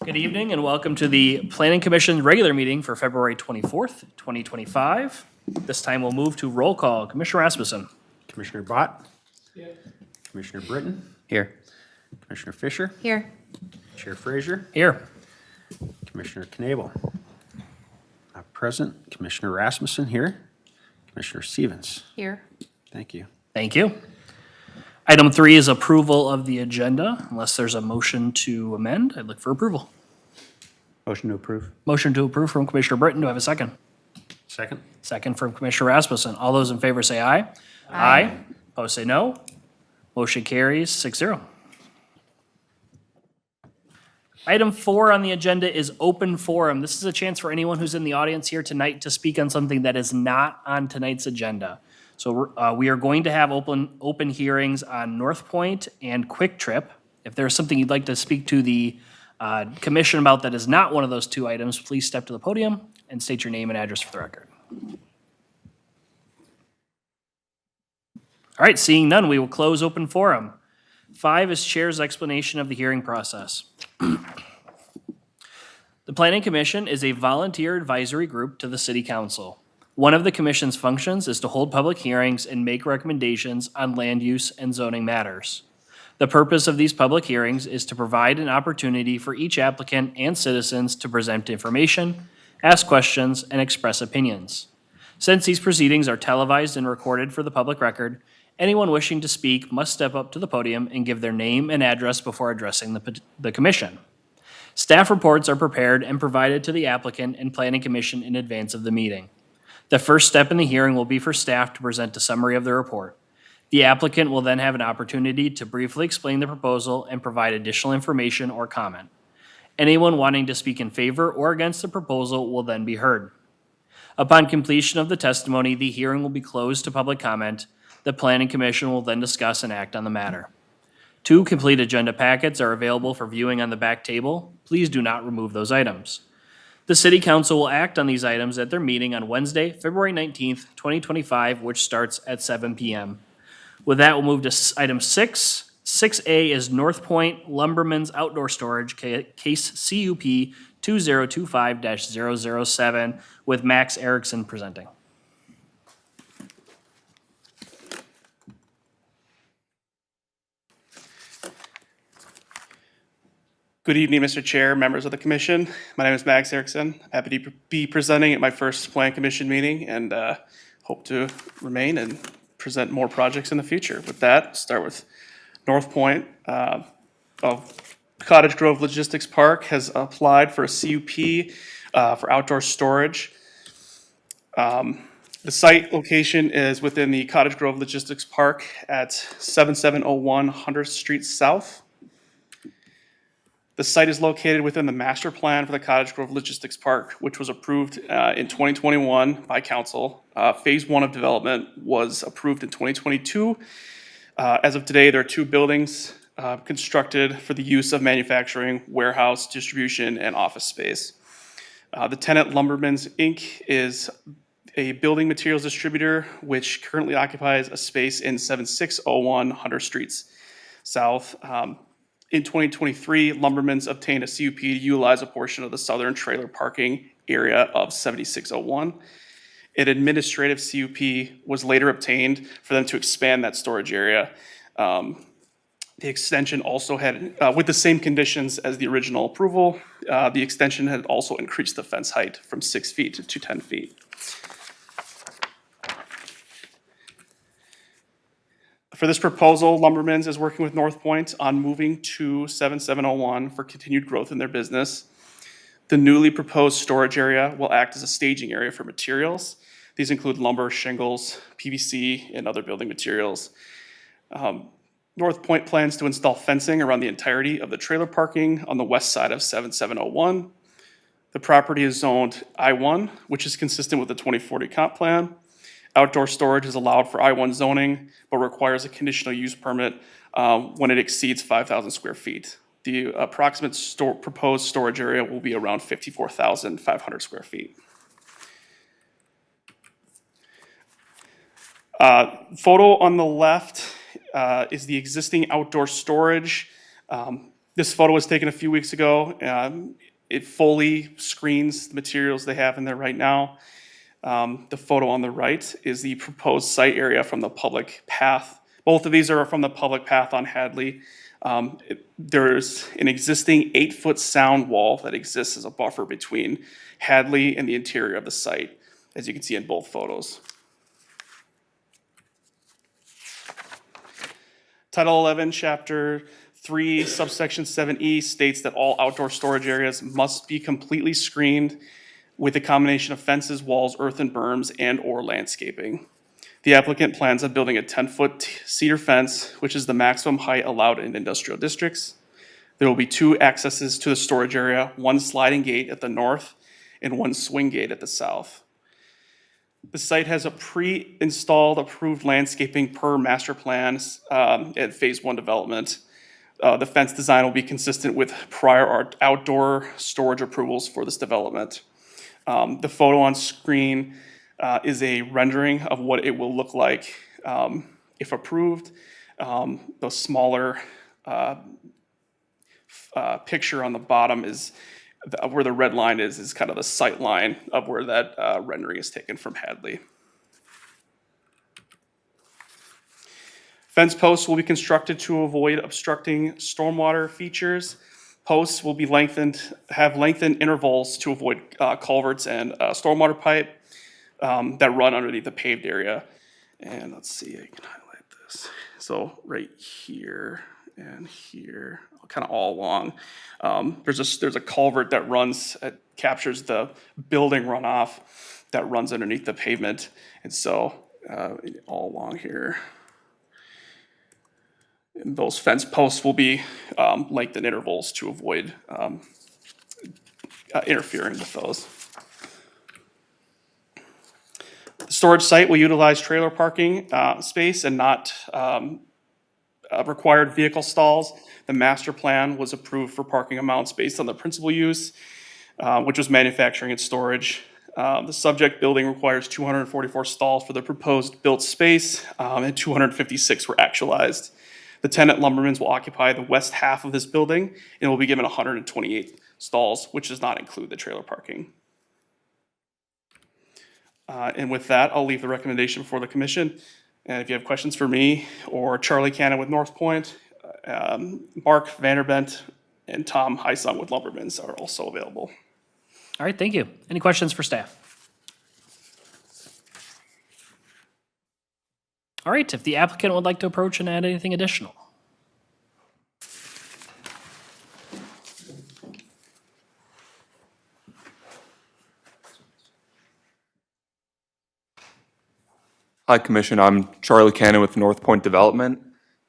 Good evening and welcome to the Planning Commission regular meeting for February 24th, 2025. This time we'll move to roll call. Commissioner Rasmussen. Commissioner Bott. Here. Commissioner Britton. Here. Commissioner Fisher. Here. Chair Frazier. Here. Commissioner Knable. Present. Commissioner Rasmussen here. Commissioner Stevens. Here. Thank you. Thank you. Item 3 is approval of the agenda. Unless there's a motion to amend, I'd look for approval. Motion to approve. Motion to approve from Commissioner Britton. Do I have a second? Second. Second from Commissioner Rasmussen. All those in favor say aye. Aye. Opposed say no. Motion carries 6-0. Item 4 on the agenda is open forum. This is a chance for anyone who's in the audience here tonight to speak on something that is not on tonight's agenda. So we are going to have open hearings on Northpoint and Kwik Trip. If there's something you'd like to speak to the commission about that is not one of those two items, please step to the podium and state your name and address for the record. All right, seeing none, we will close open forum. 5 is chair's explanation of the hearing process. The Planning Commission is a volunteer advisory group to the City Council. One of the commission's functions is to hold public hearings and make recommendations on land use and zoning matters. The purpose of these public hearings is to provide an opportunity for each applicant and citizens to present information, ask questions, and express opinions. Since these proceedings are televised and recorded for the public record, anyone wishing to speak must step up to the podium and give their name and address before addressing the commission. Staff reports are prepared and provided to the applicant and Planning Commission in advance of the meeting. The first step in the hearing will be for staff to present a summary of the report. The applicant will then have an opportunity to briefly explain the proposal and provide additional information or comment. Anyone wanting to speak in favor or against the proposal will then be heard. Upon completion of the testimony, the hearing will be closed to public comment. The Planning Commission will then discuss and act on the matter. 2 complete agenda packets are available for viewing on the back table. Please do not remove those items. The City Council will act on these items at their meeting on Wednesday, February 19th, 2025, which starts at 7 p.m. With that, we'll move to item 6. 6A is Northpoint Lumbermen's Outdoor Storage, case CUP 2025-007, with Max Erickson presenting. Good evening, Mr. Chair, members of the commission. My name is Max Erickson. Happy to be presenting at my first Plan Commission meeting and hope to remain and present more projects in the future. With that, start with Northpoint. Cottage Grove Logistics Park has applied for a CUP for outdoor storage. The site location is within the Cottage Grove Logistics Park at 7701 Hunter Street South. The site is located within the master plan for the Cottage Grove Logistics Park, which was approved in 2021 by council. Phase 1 of development was approved in 2022. As of today, there are 2 buildings constructed for the use of manufacturing, warehouse, distribution, and office space. The tenant Lumbermen Inc. is a building materials distributor, which currently occupies a space in 7601 Hunter Streets South. In 2023, Lumbermen's obtained a CUP to utilize a portion of the southern trailer parking area of 7601. An administrative CUP was later obtained for them to expand that storage area. The extension also had, with the same conditions as the original approval, the extension had also increased the fence height from 6 feet to 10 feet. For this proposal, Lumbermen's is working with Northpoint on moving to 7701 for continued growth in their business. The newly proposed storage area will act as a staging area for materials. These include lumber, shingles, PVC, and other building materials. Northpoint plans to install fencing around the entirety of the trailer parking on the west side of 7701. The property is zoned I-1, which is consistent with the 2040 comp plan. Outdoor storage is allowed for I-1 zoning, but requires a conditional use permit when it exceeds 5,000 square feet. The approximate proposed storage area will be around 54,500 square feet. Photo on the left is the existing outdoor storage. This photo was taken a few weeks ago. It fully screens the materials they have in there right now. The photo on the right is the proposed site area from the public path. Both of these are from the public path on Hadley. There's an existing 8-foot sound wall that exists as a buffer between Hadley and the interior of the site, as you can see in both photos. Title 11, Chapter 3, subsection 7E states that all outdoor storage areas must be completely screened with a combination of fences, walls, earthen berms, and/or landscaping. The applicant plans on building a 10-foot cedar fence, which is the maximum height allowed in industrial districts. There will be 2 accesses to the storage area, 1 sliding gate at the north and 1 swing gate at the south. The site has a pre-installed approved landscaping per master plan at Phase 1 development. The fence design will be consistent with prior outdoor storage approvals for this development. The photo on screen is a rendering of what it will look like if approved. The smaller picture on the bottom is where the red line is kind of the sight line of where that rendering is taken from Hadley. Fence posts will be constructed to avoid obstructing stormwater features. Posts will be have lengthened intervals to avoid culverts and stormwater pipe that run underneath the paved area. And let's see, I can highlight this. So right here and here, kind of all along, there's a culvert that runs, captures the building runoff that runs underneath the pavement. And so all along here, and those fence posts will be lengthened intervals to avoid interfering with those. The storage site will utilize trailer parking space and not required vehicle stalls. The master plan was approved for parking amounts based on the principal use, which was manufacturing and storage. The subject building requires 244 stalls for the proposed built space, and 256 were actualized. The tenant Lumbermens will occupy the west half of this building and will be given 128 stalls, which does not include the trailer parking. And with that, I'll leave the recommendation before the commission. And if you have questions for me or Charlie Cannon with Northpoint, Mark Vanderbent and Tom Heisung with Lumbermens are also available. All right, thank you. Any questions for staff? All right, if the applicant would like to approach and add anything additional. Hi, Commission. I'm Charlie Cannon with Northpoint Development.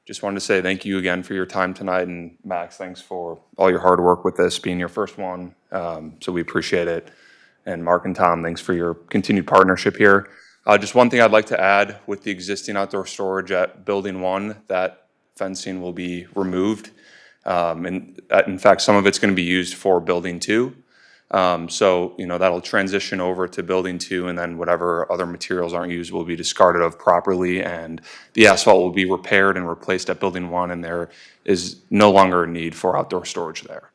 Just wanted to say thank you again for your time tonight, and Max, thanks for all your hard work with this being your first one. So we appreciate it. And Mark and Tom, thanks for your continued partnership here. Just one thing I'd like to add with the existing outdoor storage at Building 1, that fencing will be removed. And in fact, some of it's going to be used for Building 2. So, that'll transition over to Building 2, and then whatever other materials aren't used will be discarded of properly, and the asphalt will be repaired and replaced at Building 1, and there is no longer a need for outdoor storage there.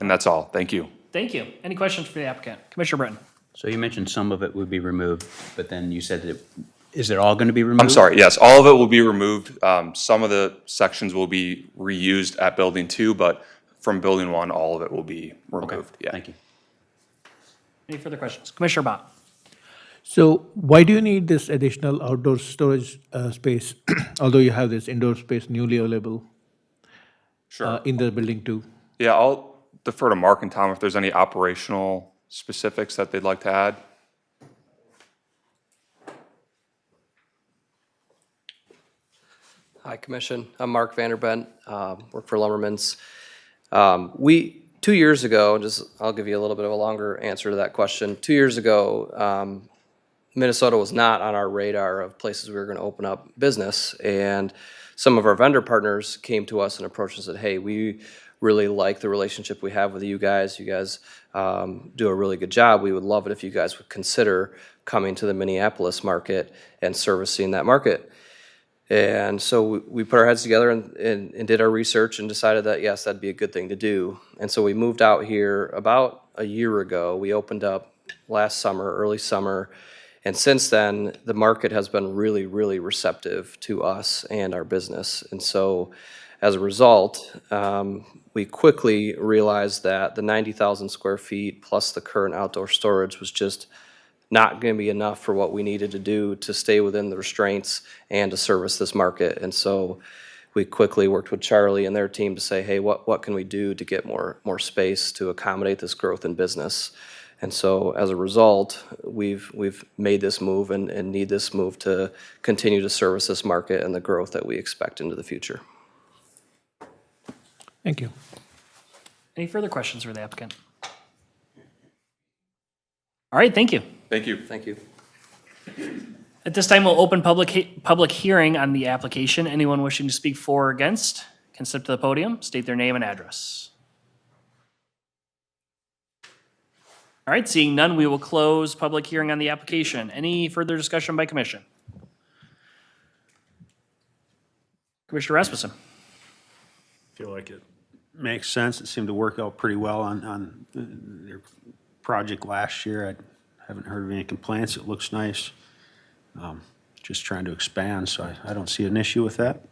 And that's all. Thank you. Thank you. Any questions for the applicant? Commissioner Britton. So you mentioned some of it would be removed, but then you said that, is it all going to be removed? I'm sorry, yes, all of it will be removed. Some of the sections will be reused at Building 2, but from Building 1, all of it will be removed. Okay, Yeah. thank you. Any further questions? Commissioner Bott. So why do you need this additional outdoor storage space, although you have this indoor space newly available Sure. in the building too? Yeah, I'll defer to Mark and Tom if there's any operational specifics that they'd like to add. Hi, Commission. I'm Mark Vanderbent, work for Lumbermens. 2 years ago, I'll give you a little bit of a longer answer to that question. 2 years ago, Minnesota was not on our radar of places we were going to open up business, and some of our vendor partners came to us and approached us and said, hey, we really like the relationship we have with you guys. You guys do a really good job. We would love it if you guys would consider coming to the Minneapolis market and servicing that market. And so we put our heads together and did our research and decided that, yes, that'd be a good thing to do. And so we moved out here about a year ago. We opened up last summer, early summer. And since then, the market has been really, really receptive to us and our business. And so as a result, we quickly realized that the 90,000 square feet plus the current outdoor storage was just not going to be enough for what we needed to do to stay within the restraints and to service this market. And so we quickly worked with Charlie and their team to say, hey, what can we do to get more space to accommodate this growth in business? And so as a result, we've made this move and need this move to continue to service this market and the growth that we expect into the future. Thank you. Any further questions for the applicant? All right, thank you. Thank you. Thank you. At this time, we'll open public hearing on the application. Anyone wishing to speak for or against can step to the podium, state their name and address. All right, seeing none, we will close public hearing on the application. Any further discussion by commission? Commissioner Rasmussen. Feel like it makes sense. It seemed to work out pretty well on their project last year. I haven't heard of any complaints. It looks nice. Just trying to expand, so I don't see an issue with that.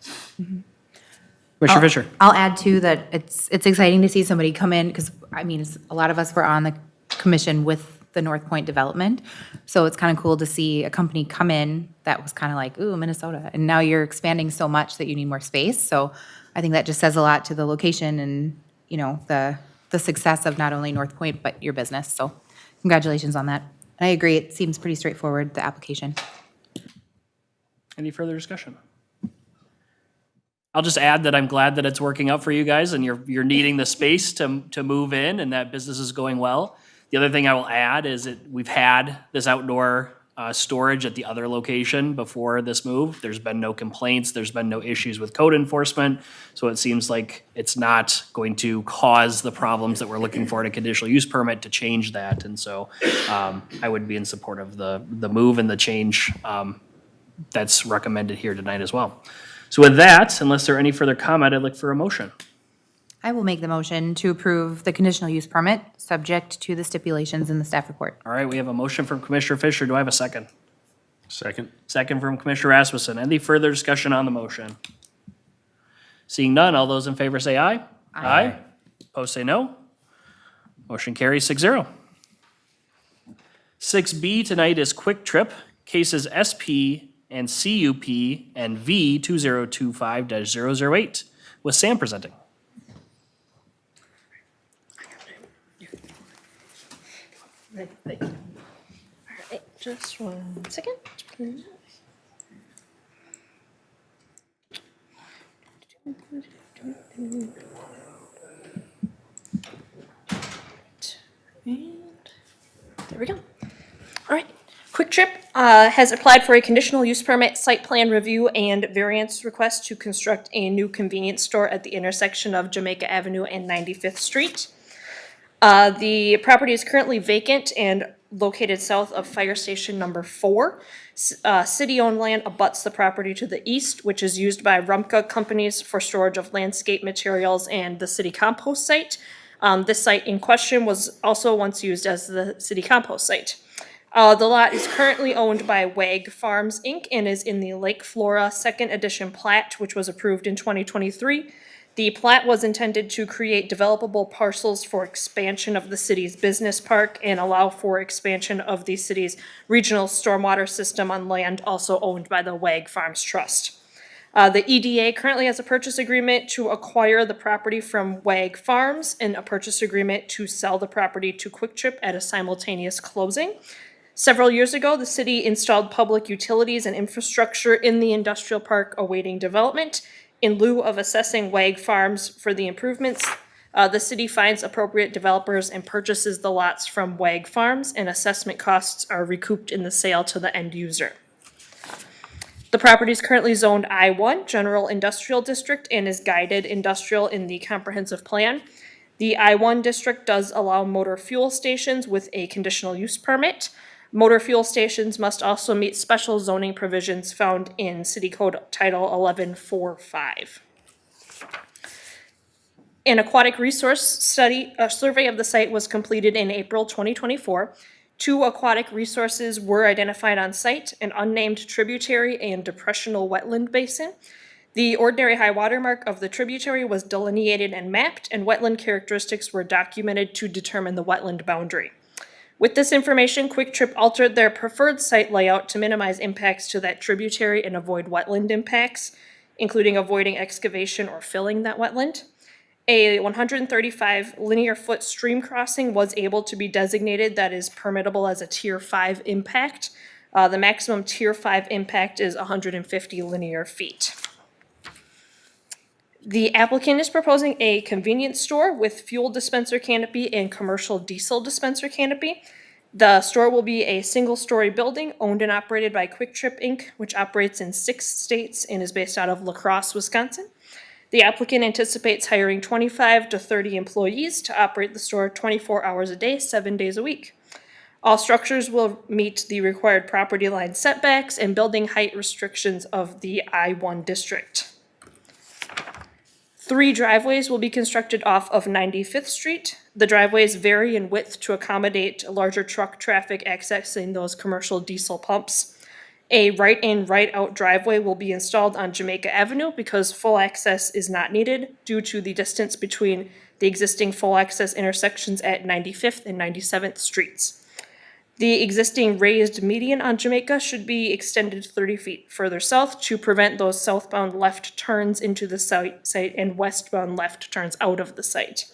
Commissioner Fisher. I'll add too that it's exciting to see somebody come in, because I mean, a lot of us were on the commission with the Northpoint development. So it's kind of cool to see a company come in that was kind of like, ooh, Minnesota. And now you're expanding so much that you need more space. So I think that just says a lot to the location and, you know, the success of not only Northpoint, but your business. So congratulations on that. And I agree, it seems pretty straightforward, the application. Any further discussion? I'll just add that I'm glad that it's working out for you guys and you're needing the space to move in and that business is going well. The other thing I will add is that we've had this outdoor storage at the other location before this move. There's been no complaints. There's been no issues with code enforcement. So it seems like it's not going to cause the problems that we're looking for in a conditional use permit to change that. And so I would be in support of the move and the change that's recommended here tonight as well. So with that, unless there are any further comment, I'd look for a motion. I will make the motion to approve the conditional use permit, subject to the stipulations in the staff report. All right, we have a motion from Commissioner Fisher. Do I have a second? Second. Second from Commissioner Rasmussen. Any further discussion on the motion? Seeing none, all those in favor say aye. Aye. Opposed say no. Motion carries 6-0. 6B tonight is Kwik Trip, cases SP and CUP and V 2025-008, with Sam presenting. All right, just 1 second. And there we go. All right. Kwik Trip has applied for a conditional use permit, site plan review, and variance request to construct a new convenience store at the intersection of Jamaica Avenue and 95th Street. The property is currently vacant and located south of Fire Station number 4. City-owned land abuts the property to the east, which is used by Rumpka companies for storage of landscape materials and the city compost site. This site in question was also once used as the city compost site. The lot is currently owned by WAG Farms, Inc. and is in the Lake Flora 2nd Edition plat, which was approved in 2023. The plat was intended to create developable parcels for expansion of the city's business park and allow for expansion of the city's regional stormwater system on land also owned by the WAG Farms Trust. The EDA currently has a purchase agreement to acquire the property from WAG Farms and a purchase agreement to sell the property to Kwik Trip at a simultaneous closing. Several years ago, the city installed public utilities and infrastructure in the industrial park awaiting development. In lieu of assessing WAG Farms for the improvements, the city finds appropriate developers and purchases the lots from WAG Farms, and assessment costs are recouped in the sale to the end user. The property is currently zoned I-1, General Industrial District, and is guided industrial in the comprehensive plan. The I-1 district does allow motor fuel stations with a conditional use permit. Motor fuel stations must also meet special zoning provisions found in City Code Title 1145. An aquatic resource study, a survey of the site was completed in April 2024. 2 aquatic resources were identified on site, an unnamed tributary and depressional wetland basin. The ordinary high water mark of the tributary was delineated and mapped, and wetland characteristics were documented to determine the wetland boundary. With this information, Kwik Trip altered their preferred site layout to minimize impacts to that tributary and avoid wetland impacts, including avoiding excavation or filling that wetland. A 135 linear foot stream crossing was able to be designated that is permittable as a Tier 5 impact. The maximum Tier 5 impact is 150 linear feet. The applicant is proposing a convenience store with fuel dispenser canopy and commercial diesel dispenser canopy. The store will be a single-story building owned and operated by Kwik Trip, Inc., which operates in 6 states and is based out of La Crosse, Wisconsin. The applicant anticipates hiring 25 to 30 employees to operate the store 24 hours a day, 7 days a week. All structures will meet the required property line setbacks and building height restrictions of the I-1 district. 3 driveways will be constructed off of 95th Street. The driveways vary in width to accommodate larger truck traffic accessing those commercial diesel pumps. A right-in, right-out driveway will be installed on Jamaica Avenue because full access is not needed due to the distance between the existing full access intersections at 95th and 97th Streets. The existing raised median on Jamaica should be extended 30 feet further south to prevent those southbound left turns into the site and westbound left turns out of the site.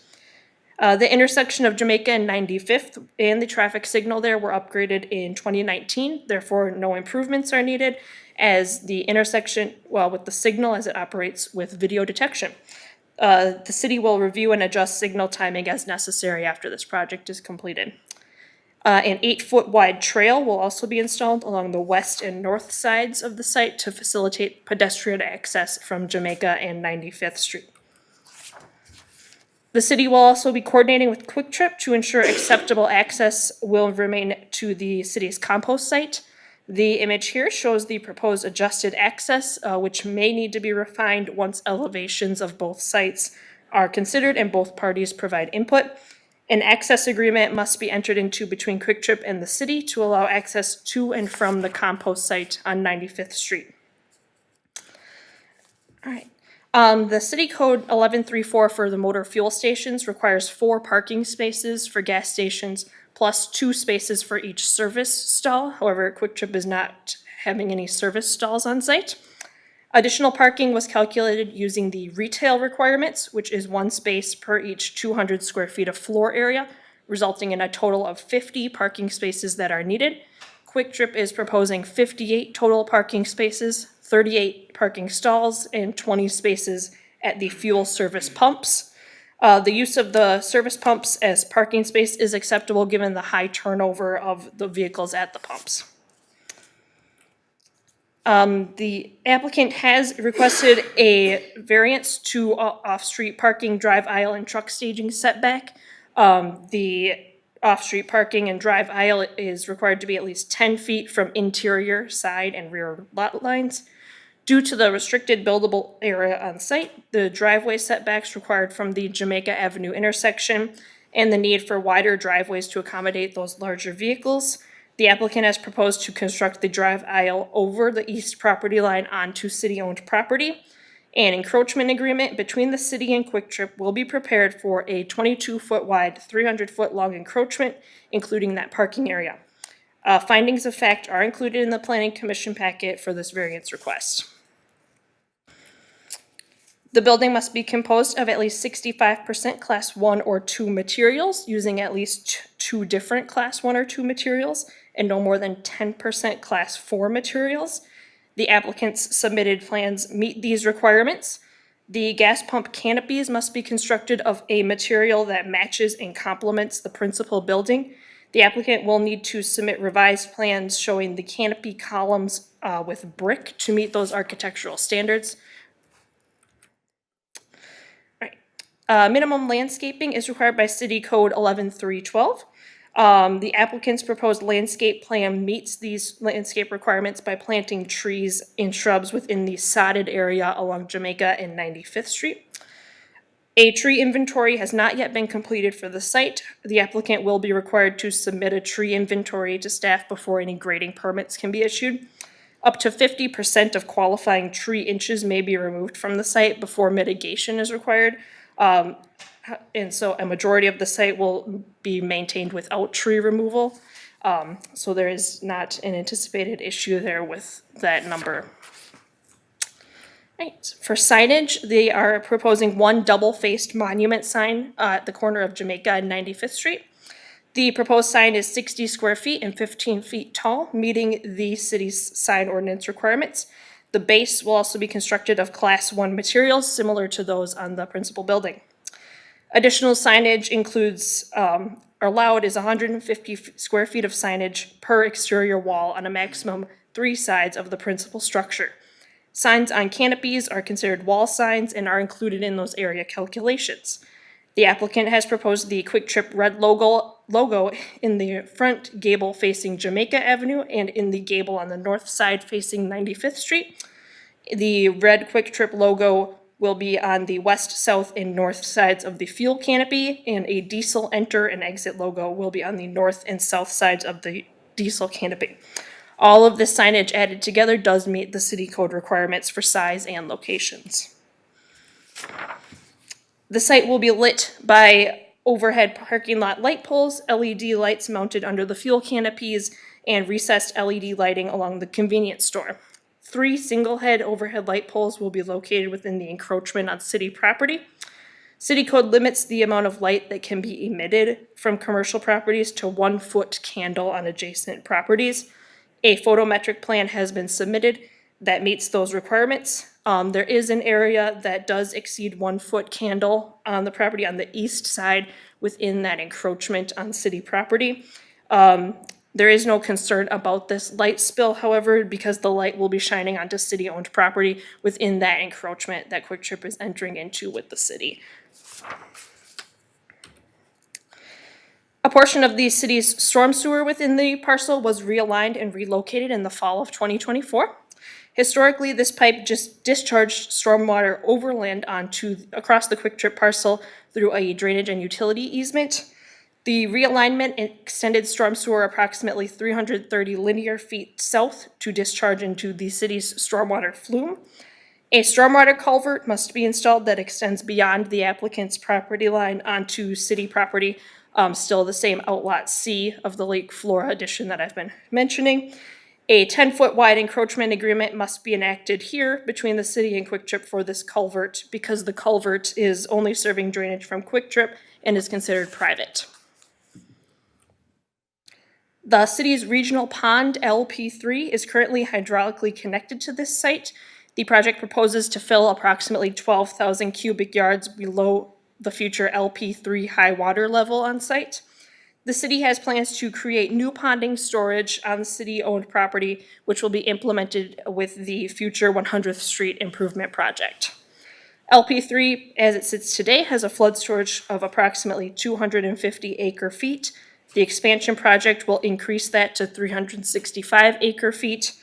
The intersection of Jamaica and 95th and the traffic signal there were upgraded in 2019. Therefore, no improvements are needed as the intersection, well, with the signal as it operates with video detection. The city will review and adjust signal timing as necessary after this project is completed. An 8-foot wide trail will also be installed along the west and north sides of the site to facilitate pedestrian access from Jamaica and 95th Street. The city will also be coordinating with Kwik Trip to ensure acceptable access will remain to the city's compost site. The image here shows the proposed adjusted access, which may need to be refined once elevations of both sites are considered and both parties provide input. An access agreement must be entered into between Kwik Trip and the city to allow access to and from the compost site on 95th Street. All right. The City Code 1134 for the motor fuel stations requires 4 parking spaces for gas stations plus 2 spaces for each service stall. However, Kwik Trip is not having any service stalls on site. Additional parking was calculated using the retail requirements, which is 1 space per each 200 square feet of floor area, resulting in a total of 50 parking spaces that are needed. Kwik Trip is proposing 58 total parking spaces, 38 parking stalls, and 20 spaces at the fuel service pumps. The use of the service pumps as parking space is acceptable given the high turnover of the vehicles at the pumps. The applicant has requested a variance to off-street parking, drive aisle, and truck staging setback. The off-street parking and drive aisle is required to be at least 10 feet from interior, side, and rear lot lines. Due to the restricted buildable area on site, the driveway setbacks required from the Jamaica Avenue intersection, and the need for wider driveways to accommodate those larger vehicles, the applicant has proposed to construct the drive aisle over the east property line onto city-owned property. An encroachment agreement between the city and Kwik Trip will be prepared for a 22-foot wide, 300-foot long encroachment, including that parking area. Findings of fact are included in the Planning Commission packet for this variance request. The building must be composed of at least 65% Class 1 or 2 materials, using at least 2 different Class 1 or 2 materials, and no more than 10% Class 4 materials. The applicant's submitted plans meet these requirements. The gas pump canopies must be constructed of a material that matches and complements the principal building. The applicant will need to submit revised plans showing the canopy columns with brick to meet those architectural standards. Minimum landscaping is required by City Code 11312. The applicant's proposed landscape plan meets these landscape requirements by planting trees and shrubs within the sodded area along Jamaica and 95th Street. A tree inventory has not yet been completed for the site. The applicant will be required to submit a tree inventory to staff before any grading permits can be issued. Up to 50% of qualifying tree inches may be removed from the site before mitigation is required. And so a majority of the site will be maintained without tree removal. So there is not an anticipated issue there with that number. Right, for signage, they are proposing one double-faced monument sign at the corner of Jamaica and 95th Street. The proposed sign is 60 square feet and 15 feet tall, meeting the city's sign ordinance requirements. The base will also be constructed of Class 1 materials, similar to those on the principal building. Additional signage includes, allowed is 150 square feet of signage per exterior wall on a maximum 3 sides of the principal structure. Signs on canopies are considered wall signs and are included in those area calculations. The applicant has proposed the Kwik Trip red logo in the front gable facing Jamaica Avenue and in the gable on the north side facing 95th Street. The red Kwik Trip logo will be on the west, south, and north sides of the fuel canopy, and a diesel enter and exit logo will be on the north and south sides of the diesel canopy. All of this signage added together does meet the city code requirements for size and locations. The site will be lit by overhead parking lot light poles, LED lights mounted under the fuel canopies, and recessed LED lighting along the convenience store. 3 single-head overhead light poles will be located within the encroachment on city property. City code limits the amount of light that can be emitted from commercial properties to 1-foot candle on adjacent properties. A photometric plan has been submitted that meets those requirements. There is an area that does exceed 1-foot candle on the property on the east side within that encroachment on city property. There is no concern about this light spill, however, because the light will be shining onto city-owned property within that encroachment that Kwik Trip is entering into with the city. A portion of the city's storm sewer within the parcel was realigned and relocated in the fall of 2024. Historically, this pipe just discharged stormwater overland across the Kwik Trip parcel through a drainage and utility easement. The realignment extended storm sewer approximately 330 linear feet south to discharge into the city's stormwater flume. A stormwater culvert must be installed that extends beyond the applicant's property line onto city property, still the same outlot C of the Lake Flora addition that I've been mentioning. A 10-foot wide encroachment agreement must be enacted here between the city and Kwik Trip for this culvert because the culvert is only serving drainage from Kwik Trip and is considered private. The city's regional pond, LP3, is currently hydraulically connected to this site. The project proposes to fill approximately 12,000 cubic yards below the future LP3 high water level on site. The city has plans to create new ponding storage on the city-owned property, which will be implemented with the future 100th Street improvement project. LP3, as it sits today, has a flood storage of approximately 250 acre feet. The expansion project will increase that to 365 acre feet,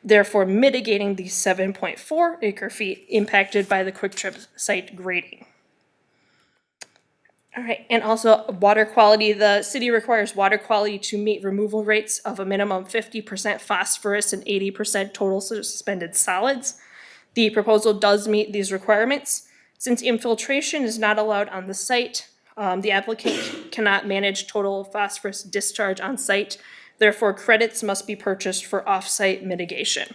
therefore mitigating the 7.4 acre feet impacted by the Kwik Trip site grading. All right, and also water quality. The city requires water quality to meet removal rates of a minimum 50% phosphorus and 80% total suspended solids. The proposal does meet these requirements. Since infiltration is not allowed on the site, the applicant cannot manage total phosphorus discharge on site. Therefore, credits must be purchased for off-site mitigation.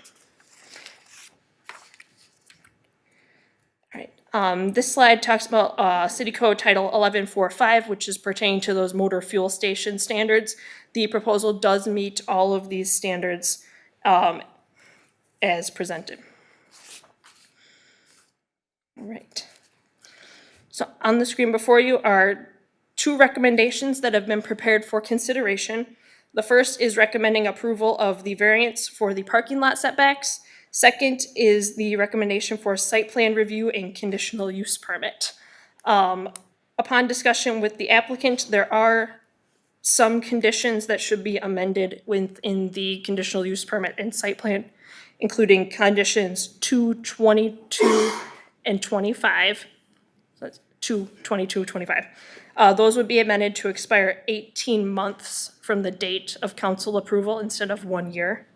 This slide talks about City Code Title 1145, which is pertaining to those motor fuel station standards. The proposal does meet all of these standards as presented. All right. So on the screen before you are 2 recommendations that have been prepared for consideration. The first is recommending approval of the variance for the parking lot setbacks. Second is the recommendation for site plan review and conditional use permit. Upon discussion with the applicant, there are some conditions that should be amended within the conditional use permit and site plan, including conditions 2, 22, and 25. So that's 2, 22, 25. Those would be amended to expire 18 months from the date of council approval instead of 1 year.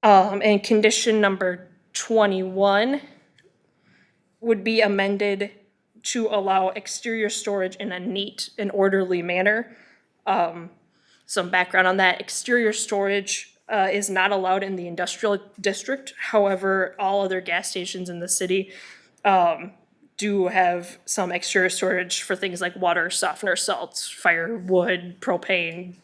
And condition number 21 would be amended to allow exterior storage in a neat and orderly manner. Some background on that, exterior storage is not allowed in the industrial district. However, all other gas stations in the city do have some exterior storage for things like water, softener, salts, firewood, propane,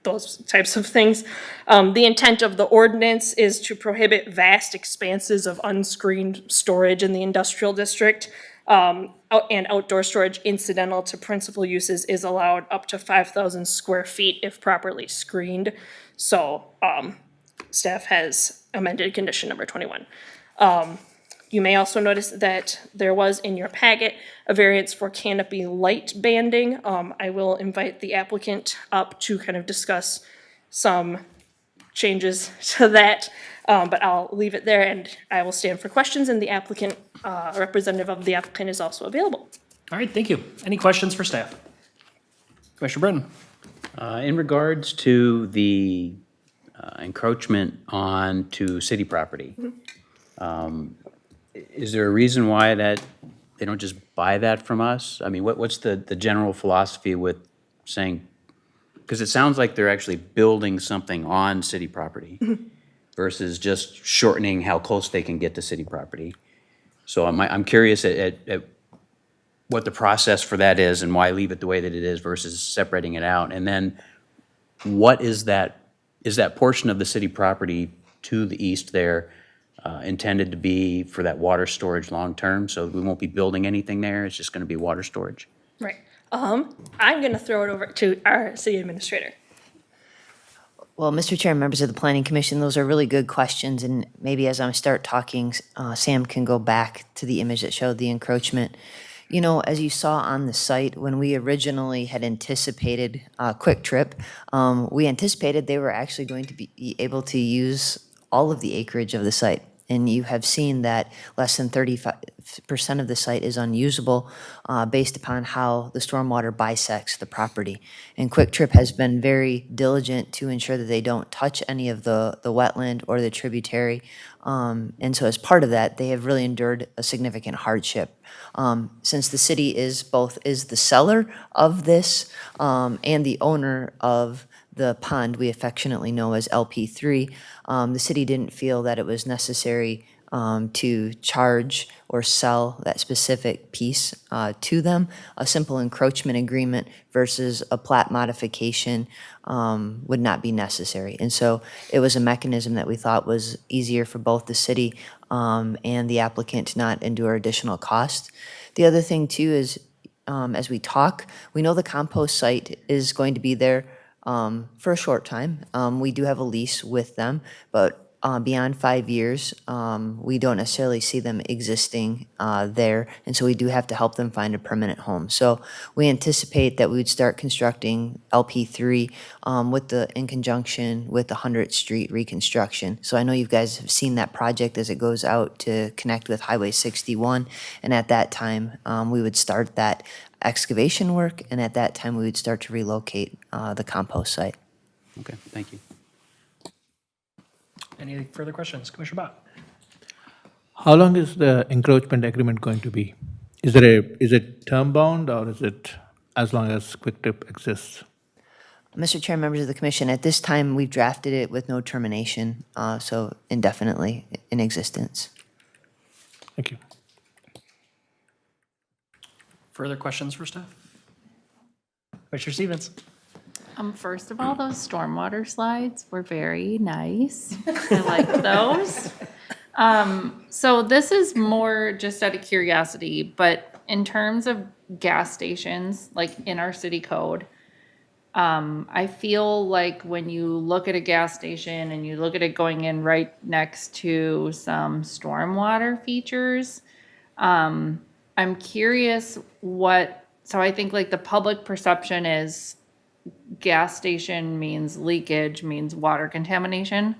those types of things. The intent of the ordinance is to prohibit vast expanses of unscreened storage in the industrial district. And outdoor storage incidental to principal uses is allowed up to 5,000 square feet if properly screened. So staff has amended condition number 21. You may also notice that there was in your packet a variance for canopy light banding. I will invite the applicant up to kind of discuss some changes to that, but I'll leave it there and I will stand for questions, and the applicant, representative of the applicant is also available. All right, thank you. Any questions for staff? Commissioner Britton? In regards to the encroachment onto city property, is there a reason why that they don't just buy that from us? I mean, what's the general philosophy with saying, because it sounds like they're actually building something on city property versus just shortening how close they can get to city property. So I'm curious at what the process for that is and why leave it the way that it is versus separating it out. And then what is that portion of the city property to the east there intended to be for that water storage long-term? So we won't be building anything there, it's just gonna be water storage? Right. I'm gonna throw it over to our city administrator. Well, Mr. Chair, members of the Planning Commission, those are really good questions, and maybe as I start talking, Sam can go back to the image that showed the encroachment. You know, as you saw on the site, when we originally had anticipated Kwik Trip, we anticipated they were actually going to be able to use all of the acreage of the site. And you have seen that less than 35% of the site is unusable based upon how the stormwater bisects the property. And Kwik Trip has been very diligent to ensure that they don't touch any of the wetland or the tributary. And so as part of that, they have really endured a significant hardship. Since the city is the seller of this and the owner of the pond we affectionately know as LP3, the city didn't feel that it was necessary to charge or sell that specific piece to them. A simple encroachment agreement versus a plat modification would not be necessary. And so it was a mechanism that we thought was easier for both the city and the applicant to not endure additional cost. The other thing too is, as we talk, we know the compost site is going to be there for a short time. We do have a lease with them, but beyond 5 years, we don't necessarily see them existing there, and so we do have to help them find a permanent home. So we anticipate that we would start constructing LP3 in conjunction with the 100th Street reconstruction. So I know you guys have seen that project as it goes out to connect with Highway 61, and at that time, we would start that excavation work, and at that time, we would start to relocate the compost site. Okay, thank you. Any further questions? Commissioner Bott? How long is the encroachment agreement going to be? Is it term bound, or is it as long as Kwik Trip exists? Mr. Chair, members of the commission, at this time, we've drafted it with no termination, so indefinitely in existence. Thank you. Further questions for staff? Commissioner Stevens? First of all, those stormwater slides were very nice. I like those. So this is more just out of curiosity, but in terms of gas stations, like in our city code, I feel like when you look at a gas station and you look at it going in right next to some stormwater features, I'm curious so I think like the public perception is gas station means leakage, means water contamination.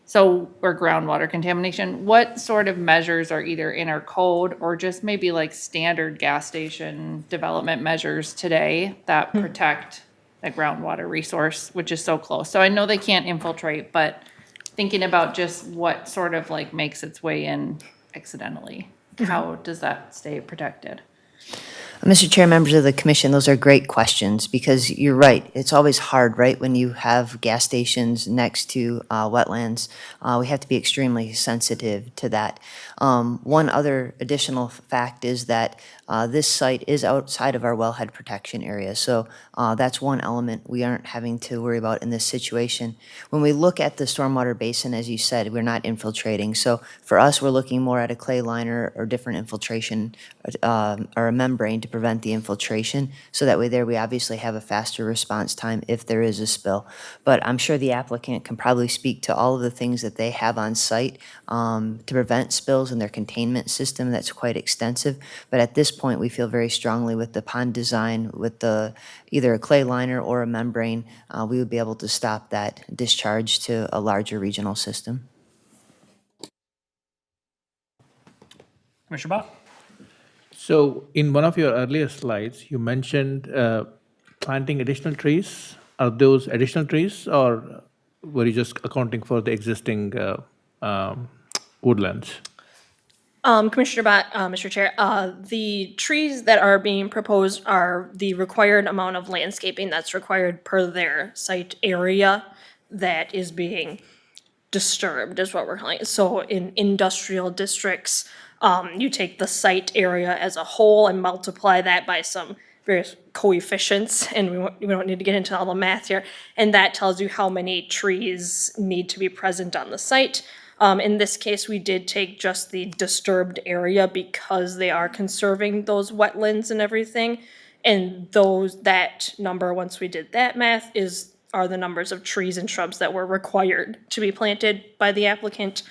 So, or groundwater contamination. What sort of measures are either in our code or just maybe like standard gas station development measures today that protect the groundwater resource, which is so close? So I know they can't infiltrate, but thinking about just what sort of like makes its way in accidentally, how does that stay protected? Mr. Chair, members of the commission, those are great questions because you're right. It's always hard, right, when you have gas stations next to wetlands. We have to be extremely sensitive to that. One other additional fact is that this site is outside of our wellhead protection area. So that's one element we aren't having to worry about in this situation. When we look at the stormwater basin, as you said, we're not infiltrating. So for us, we're looking more at a clay liner or different infiltration or a membrane to prevent the infiltration. So that way there we obviously have a faster response time if there is a spill. But I'm sure the applicant can probably speak to all of the things that they have on site to prevent spills in their containment system. That's quite extensive. But at this point, we feel very strongly with the pond design, with the either a clay liner or a membrane, we would be able to stop that discharge to a larger regional system. Commissioner Bott? So in one of your earlier slides, you mentioned planting additional trees. Are those additional trees, or were you just accounting for the existing woodlands? Commissioner Bott, Mr. Chair, the trees that are being proposed are the required amount of landscaping that's required per their site area that is being disturbed, is what we're calling it. So in industrial districts, you take the site area as a whole and multiply that by some various coefficients, and we don't need to get into all the math here, and that tells you how many trees need to be present on the site. In this case, we did take just the disturbed area because they are conserving those wetlands and everything. And that number, once we did that math, are the numbers of trees and shrubs that were required to be planted by the applicant.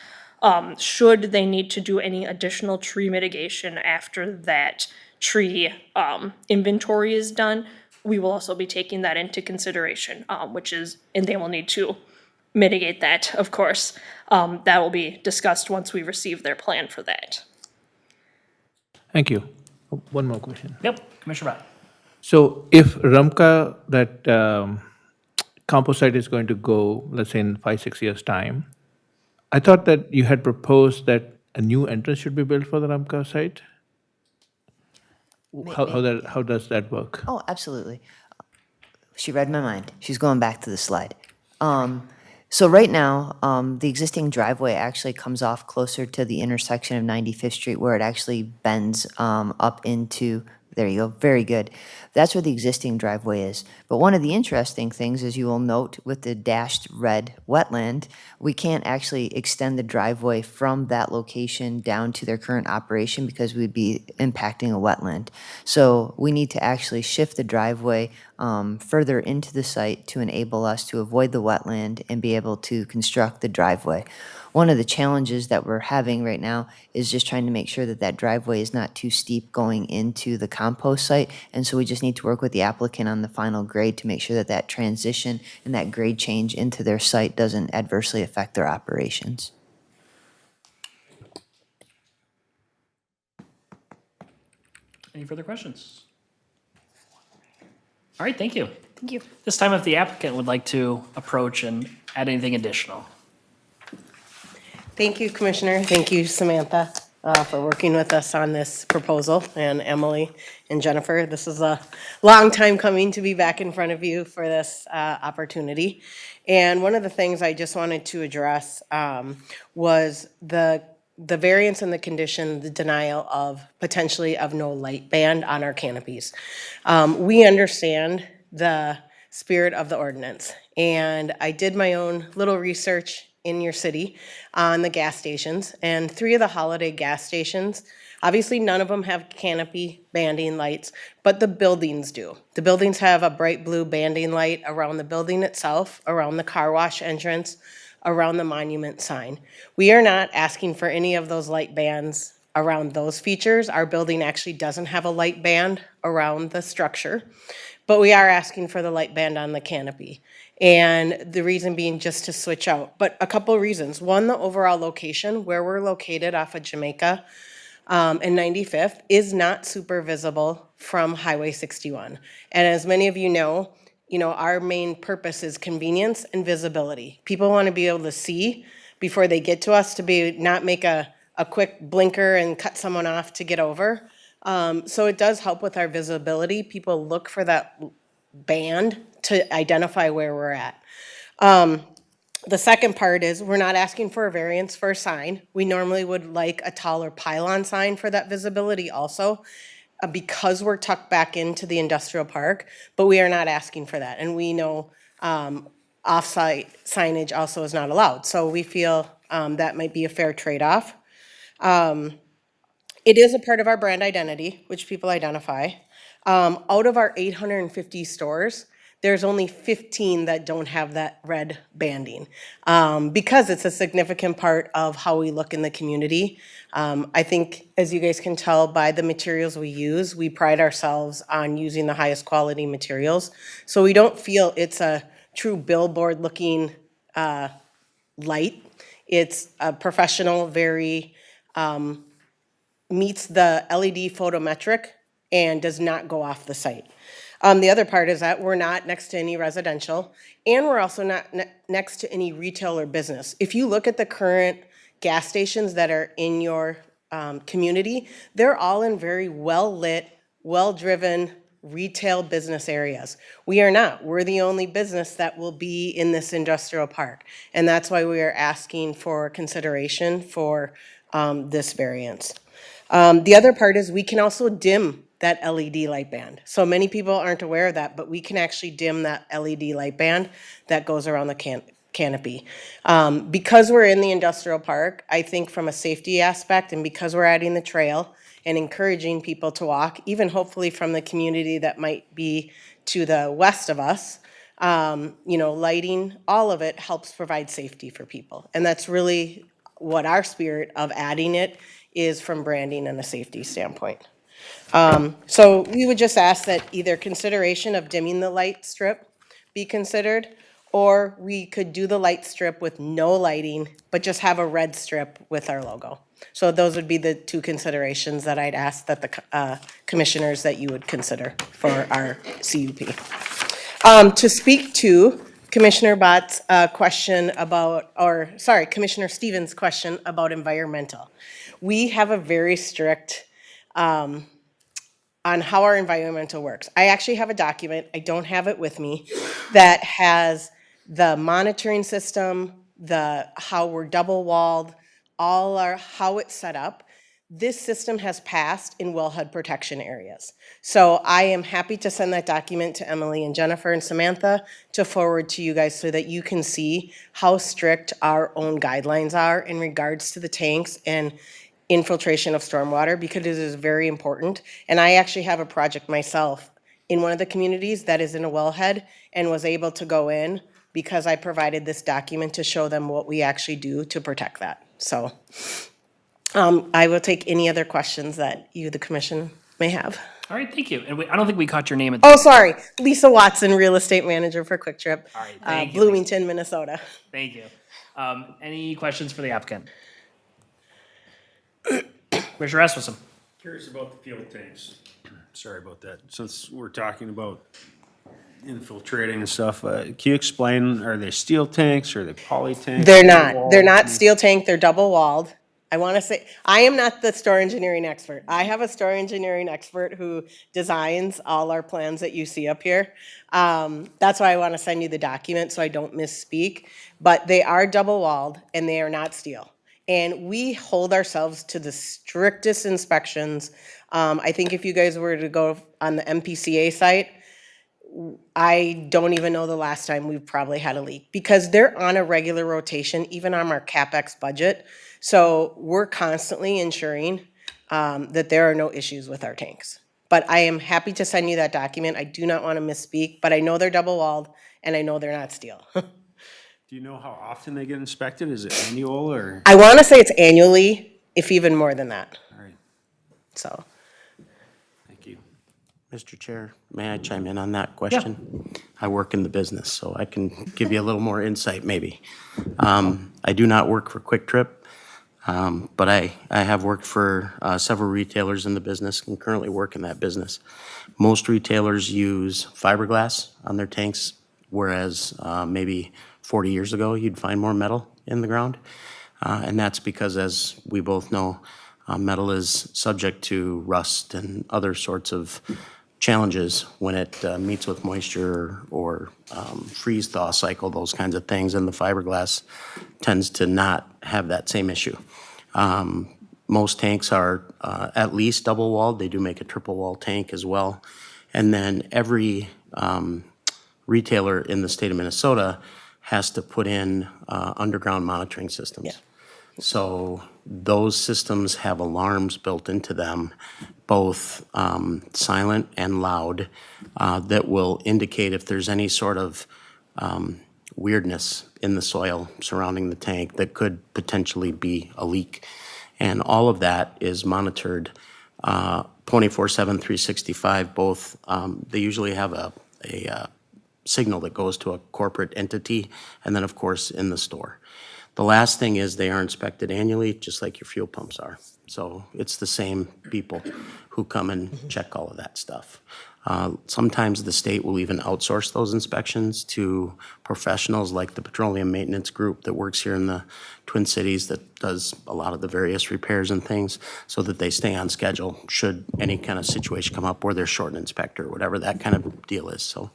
Should they need to do any additional tree mitigation after that tree inventory is done, we will also be taking that into consideration, and they will need to mitigate that, of course. That will be discussed once we receive their plan for that. Thank you. One more question. Yep, Commissioner Bott. So if Rumka, that composite is going to go, let's say in 5-6 years' time, I thought that you had proposed that a new entrance should be built for the Rumka site? How does that work? Oh, absolutely. She read my mind. She's going back to the slide. So right now, the existing driveway actually comes off closer to the intersection of 95th Street where it actually bends up into, there you go, very good. That's where the existing driveway is. But one of the interesting things, as you will note with the dashed red wetland, we can't actually extend the driveway from that location down to their current operation because we'd be impacting a wetland. So we need to actually shift the driveway further into the site to enable us to avoid the wetland and be able to construct the driveway. One of the challenges that we're having right now is just trying to make sure that that driveway is not too steep going into the compost site. And so we just need to work with the applicant on the final grade to make sure that that transition and that grade change into their site doesn't adversely affect their operations. Any further questions? All right, thank you. Thank you. This time, if the applicant would like to approach and add anything additional. Thank you, Commissioner. Thank you, Samantha, for working with us on this proposal, and Emily and Jennifer. This is a long time coming to be back in front of you for this opportunity. And one of the things I just wanted to address was the variance in the condition, the denial of potentially of no light band on our canopies. We understand the spirit of the ordinance, and I did my own little research in your city on the gas stations, and 3 of the Holiday gas stations, obviously none of them have canopy banding lights, but the buildings do. The buildings have a bright blue banding light around the building itself, around the car wash entrance, around the monument sign. We are not asking for any of those light bands around those features. Our building actually doesn't have a light band around the structure. but we are asking for the light band on the canopy. And the reason being just to switch out, but a couple of reasons. One, the overall location, where we're located off of Jamaica and 95th is not super visible from Highway 61. And as many of you know, our main purpose is convenience and visibility. People want to be able to see before they get to us, to not make a quick blinker and cut someone off to get over. So it does help with our visibility. People look for that band to identify where we're at. The second part is we're not asking for a variance for a sign. We normally would like a taller pylon sign for that visibility also, because we're tucked back into the industrial park, but we are not asking for that. And we know off-site signage also is not allowed. So we feel that might be a fair trade-off. It is a part of our brand identity, which people identify. Out of our 850 stores, there's only 15 that don't have that red banding, because it's a significant part of how we look in the community. I think, as you guys can tell by the materials we use, we pride ourselves on using the highest quality materials. So we don't feel it's a true billboard-looking light. It's a professional, very meets the LED photometric and does not go off the site. The other part is that we're not next to any residential, and we're also not next to any retail or business. If you look at the current gas stations that are in your community, they're all in very well-lit, well-driven retail business areas. We are not. We're the only business that will be in this industrial park, and that's why we are asking for consideration for this variance. The other part is we can also dim that LED light band. So many people aren't aware of that, but we can actually dim that LED light band that goes around the canopy. Because we're in the industrial park, I think from a safety aspect, and because we're adding the trail and encouraging people to walk, even hopefully from the community that might be to the west of us, lighting, all of it helps provide safety for people. And that's really what our spirit of adding it is, from branding and a safety standpoint. So we would just ask that either consideration of dimming the light strip be considered, or we could do the light strip with no lighting, but just have a red strip with our logo. So those would be the two considerations that I'd ask that the commissioners that you would consider for our CUP. To speak to Commissioner Bott's question about, Commissioner Stevens' question about environmental. We have a very strict on how our environmental works. I actually have a document, I don't have it with me, that has the monitoring system, how we're double walled, how it's set up. This system has passed in wellhead protection areas. So I am happy to send that document to Emily and Jennifer and Samantha to forward to you guys so that you can see how strict our own guidelines are in regards to the tanks and infiltration of stormwater, because it is very important. And I actually have a project myself in one of the communities that is in a wellhead and was able to go in because I provided this document to show them what we actually do to protect that. So I will take any other questions that you, the commission, may have. All right, thank you. And I don't think we caught your name at the Oh, sorry, Lisa Watson, real estate manager for Kwik Trip, All right, thank you, Bloomington, Minnesota. Thank you. Any questions for the applicant? Commissioner Rasmussen. Curious about the fuel tanks. Sorry about that. Since we're talking about infiltrating and stuff, can you explain, are they steel tanks, or are they poly tanks? They're not steel tank, they're double walled. I want to say, I am not the store engineering expert. I have a store engineering expert who designs all our plans that you see up here. That's why I want to send you the document so I don't misspeak. But they are double walled and they are not steel. And we hold ourselves to the strictest inspections. I think if you guys were to go on the MPCA site, I don't even know the last time we've probably had a leak, because they're on a regular rotation, even on our CapEx budget. So we're constantly ensuring that there are no issues with our tanks. But I am happy to send you that document. I do not want to misspeak, but I know they're double walled and I know they're not steel. Do you know how often they get inspected? Is it annual, or? I want to say it's annually, if even more than that. All right, So, thank you. Mr. Chair, may I chime in on that question? I work in the business, so I can give you a little more insight maybe. I do not work for Kwik Trip, but I have worked for several retailers in the business and currently work in that business. Most retailers use fiberglass on their tanks, whereas maybe 40 years ago, you'd find more metal in the ground. And that's because, as we both know, metal is subject to rust and other sorts of challenges when it meets with moisture or freeze-thaw cycle, those kinds of things, and the fiberglass tends to not have that same issue. Most tanks are at least double-walled. They do make a triple-wall tank as well. And then every retailer in the state of Minnesota has to put in underground monitoring systems. So those systems have alarms built into them, both silent and loud, that will indicate if there's any sort of weirdness in the soil surrounding the tank that could potentially be a leak. And all of that is monitored 24/7, 365, both. They usually have a signal that goes to a corporate entity, and then, of course, in the store. The last thing is they are inspected annually, just like your fuel pumps are. So it's the same people who come and check all of that stuff. Sometimes the state will even outsource those inspections to professionals like the Petroleum Maintenance Group that works here in the Twin Cities that does a lot of the various repairs and things so that they stay on schedule should any kind of situation come up where they're short an inspector, whatever that kind of deal is. So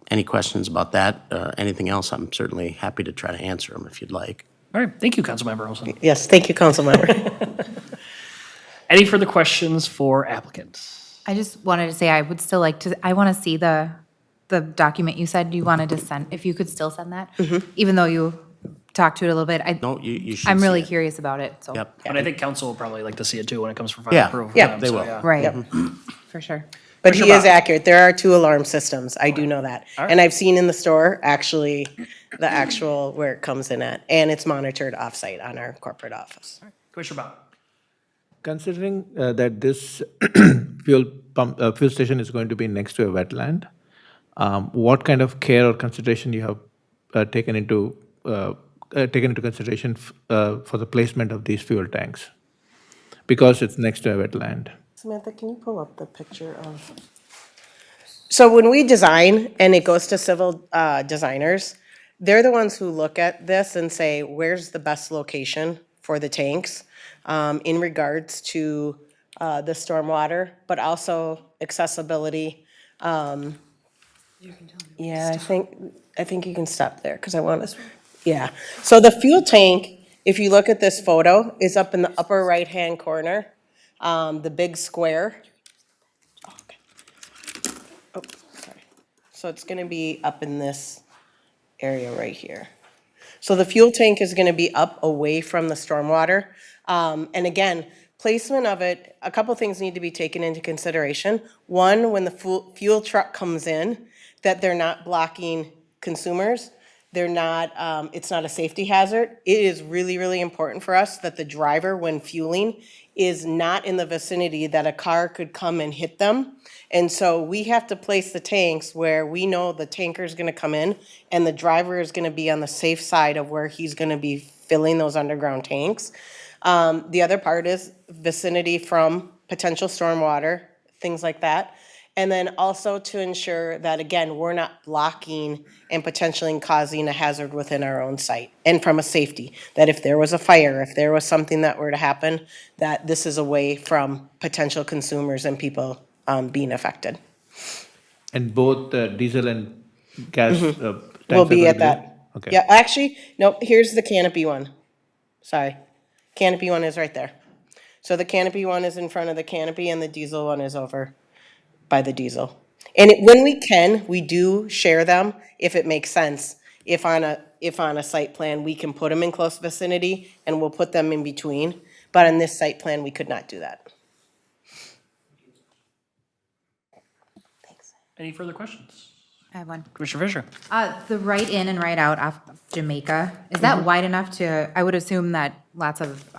any questions about that? Anything else, I'm certainly happy to try to answer them if you'd like. All right, thank you, Councilmember Olson. Yes, thank you, Councilmember. Any further questions for applicants? I just wanted to say, I would still like to, I want to see the document you said you wanted to send, if you could still send that, even though you talked to it a little bit. No, you should I'm see really it. curious about it, so. Yep. And I think council will probably like to see it too when it comes for final Yeah, approval. yeah, they So, will. yeah. Right, for sure. But he Commissioner is Bob. accurate. There are 2 alarm systems. I do know that. right. And I've seen in the store, actually, the actual where it comes in at. And it's monitored off-site on our corporate office. Commissioner Bob. Considering that this fuel station is going to be next to a wetland, what kind of care or consideration you have taken into consideration for the placement of these fuel tanks? Because it's next to a wetland. Samantha, can you pull up the picture of? So when we design and it goes to civil designers, they're the ones who look at this and say, where's the best location for the tanks in regards to the stormwater, but also accessibility. Yeah, I think you can stop there because I want to. Yeah. So the fuel tank, if you look at this photo, is up in the upper right-hand corner, the big square. Oh, okay. Oh, sorry. So it's going to be up in this area right here. So the fuel tank is going to be up away from the stormwater. And again, placement of it, a couple things need to be taken into consideration. One, when the fuel truck comes in, that they're not blocking consumers. They're not, it's not a safety hazard. It is really, really important for us that the driver, when fueling, is not in the vicinity that a car could come and hit them. And so we have to place the tanks where we know the tanker is going to come in and the driver is going to be on the safe side of where he's going to be filling those underground tanks. The other part is vicinity from potential stormwater, things like that. And then also to ensure that, again, we're not blocking and potentially causing a hazard within our own site. And from a safety, that if there was a fire, if there was something that were to happen, that this is away from potential consumers and people being affected. And both diesel and gas tanks We'll are be going at to that. Okay. Yeah, actually, nope, here's the canopy one. Sorry. Canopy one is right there. So the canopy one is in front of the canopy and the diesel one is over by the diesel. And when we can, we do share them if it makes sense. If on a site plan, we can put them in close vicinity and we'll put them in between. But on this site plan, we could not do that. Any further questions? I have one. Commissioner Fisher? The right in and right out off of Jamaica, is that wide enough to, I would assume that lots of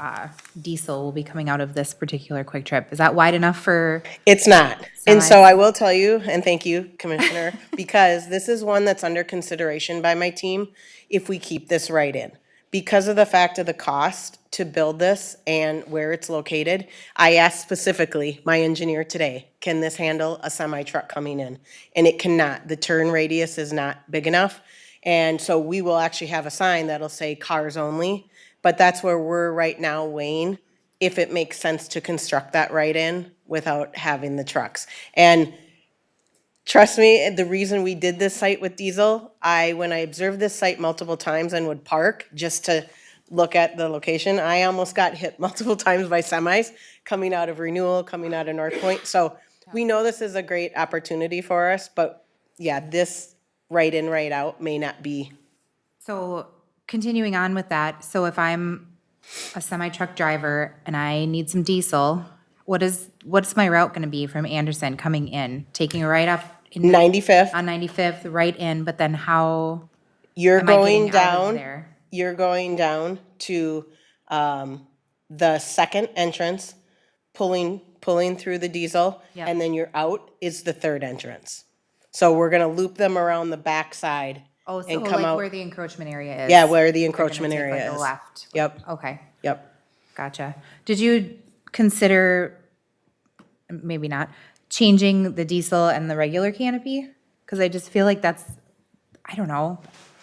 diesel will be coming out of this particular Quick Trip. Is that wide enough for, It's not. And so Semis. I will tell you, and thank you, Commissioner, because this is one that's under consideration by my team if we keep this right in. Because of the fact of the cost to build this and where it's located, I asked specifically my engineer today, can this handle a semi truck coming in? And it cannot. The turn radius is not big enough. And so we will actually have a sign that'll say cars only. But that's where we're right now weighing if it makes sense to construct that right in without having the trucks. And trust me, the reason we did this site with diesel, when I observed this site multiple times and would park just to look at the location, I almost got hit multiple times by semis coming out of Renewal, coming out of Northpoint. So we know this is a great opportunity for us, but yeah, this right in, right out may not be. so continuing on with that, so if I'm a semi-truck driver and I need some diesel, what's my route gonna be from Anderson coming in? Taking a right off? 95th, On 95th, right in, but then how you're am I going getting out of down, there? you're going down to the second entrance, pulling through the diesel, Yep. and then you're out is the third entrance. So we're gonna loop them around the backside Oh, so and come like out. where the encroachment area is? Yeah, where the They're gonna encroachment take, area like, a is. left. Yep, Okay, yep. gotcha. Did you consider, maybe not, changing the diesel and the regular canopy? Because I just feel like that's, I don't know.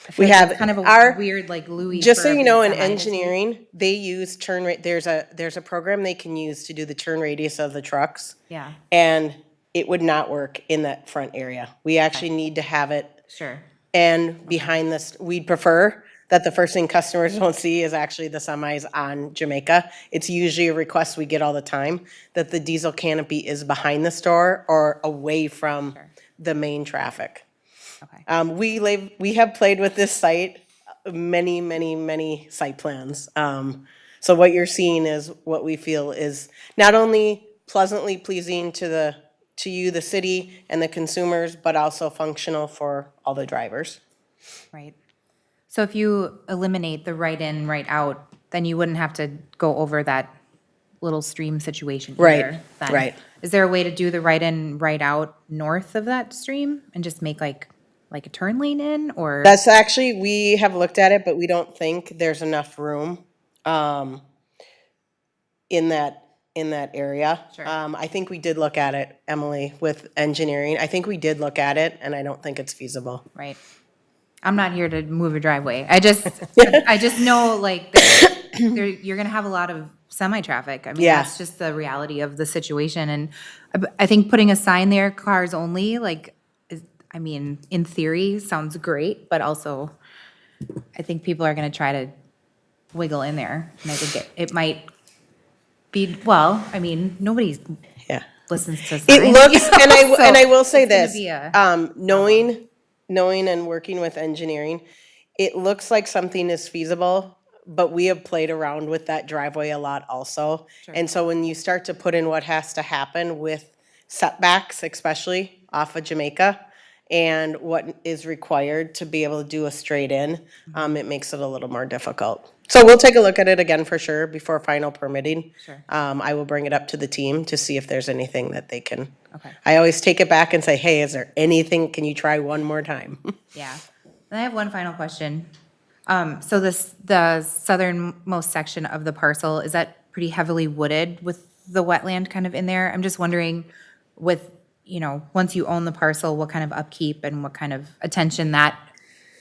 I feel We like have that's kind of our- a weird, like, Louis. Just for so a you big know, in semi to take. engineering, they use there's a program they can use to do the turn radius of the trucks. Yeah, And it would not work in that front area. We actually need to have it sure. and behind this, we'd prefer that the first thing customers don't see is actually the semis on Jamaica. It's usually a request we get all the time, that the diesel canopy is behind the store or away from the main traffic. Okay. We have played with this site, many site plans. So what you're seeing is what we feel is not only pleasantly pleasing to you, the city, and the consumers, but also functional for all the drivers. Right. So if you eliminate the right in, right out, then you wouldn't have to go over that little stream situation Right, either, then. right. Is there a way to do the right in, right out north of that stream and just make like a turn lane in, or? That's actually, we have looked at it, but we don't think there's enough room in that area. Sure. I think we did look at it, Emily, with engineering. I think we did look at it, and I don't think it's feasible. Right. I'm not here to move a driveway. I just know like you're gonna have a lot of semi-traffic. I mean, Yeah. that's just the reality of the situation. And I think putting a sign there, cars only, I mean, in theory, sounds great, but also I think people are gonna try to wiggle in there. And I think it might be, well, I mean, nobody Yeah. listens to signs. It looks, and I will say it's gonna this, be a- knowing and working with engineering, it looks like something is feasible, but we have played around with that driveway a lot also. And so when you start to put in what has to happen with setbacks, especially off of Jamaica, and what is required to be able to do a straight in, it makes it a little more difficult. So we'll take a look at it again for sure before final permitting. Sure. I will bring it up to the team to see if there's anything that they can. Okay. I always take it back and say, hey, is there anything, can you try one more time? Yeah. And I have one final question. So the southernmost section of the parcel, is that pretty heavily wooded with the wetland kind of in there? I'm just wondering with, once you own the parcel, what kind of upkeep and what kind of attention that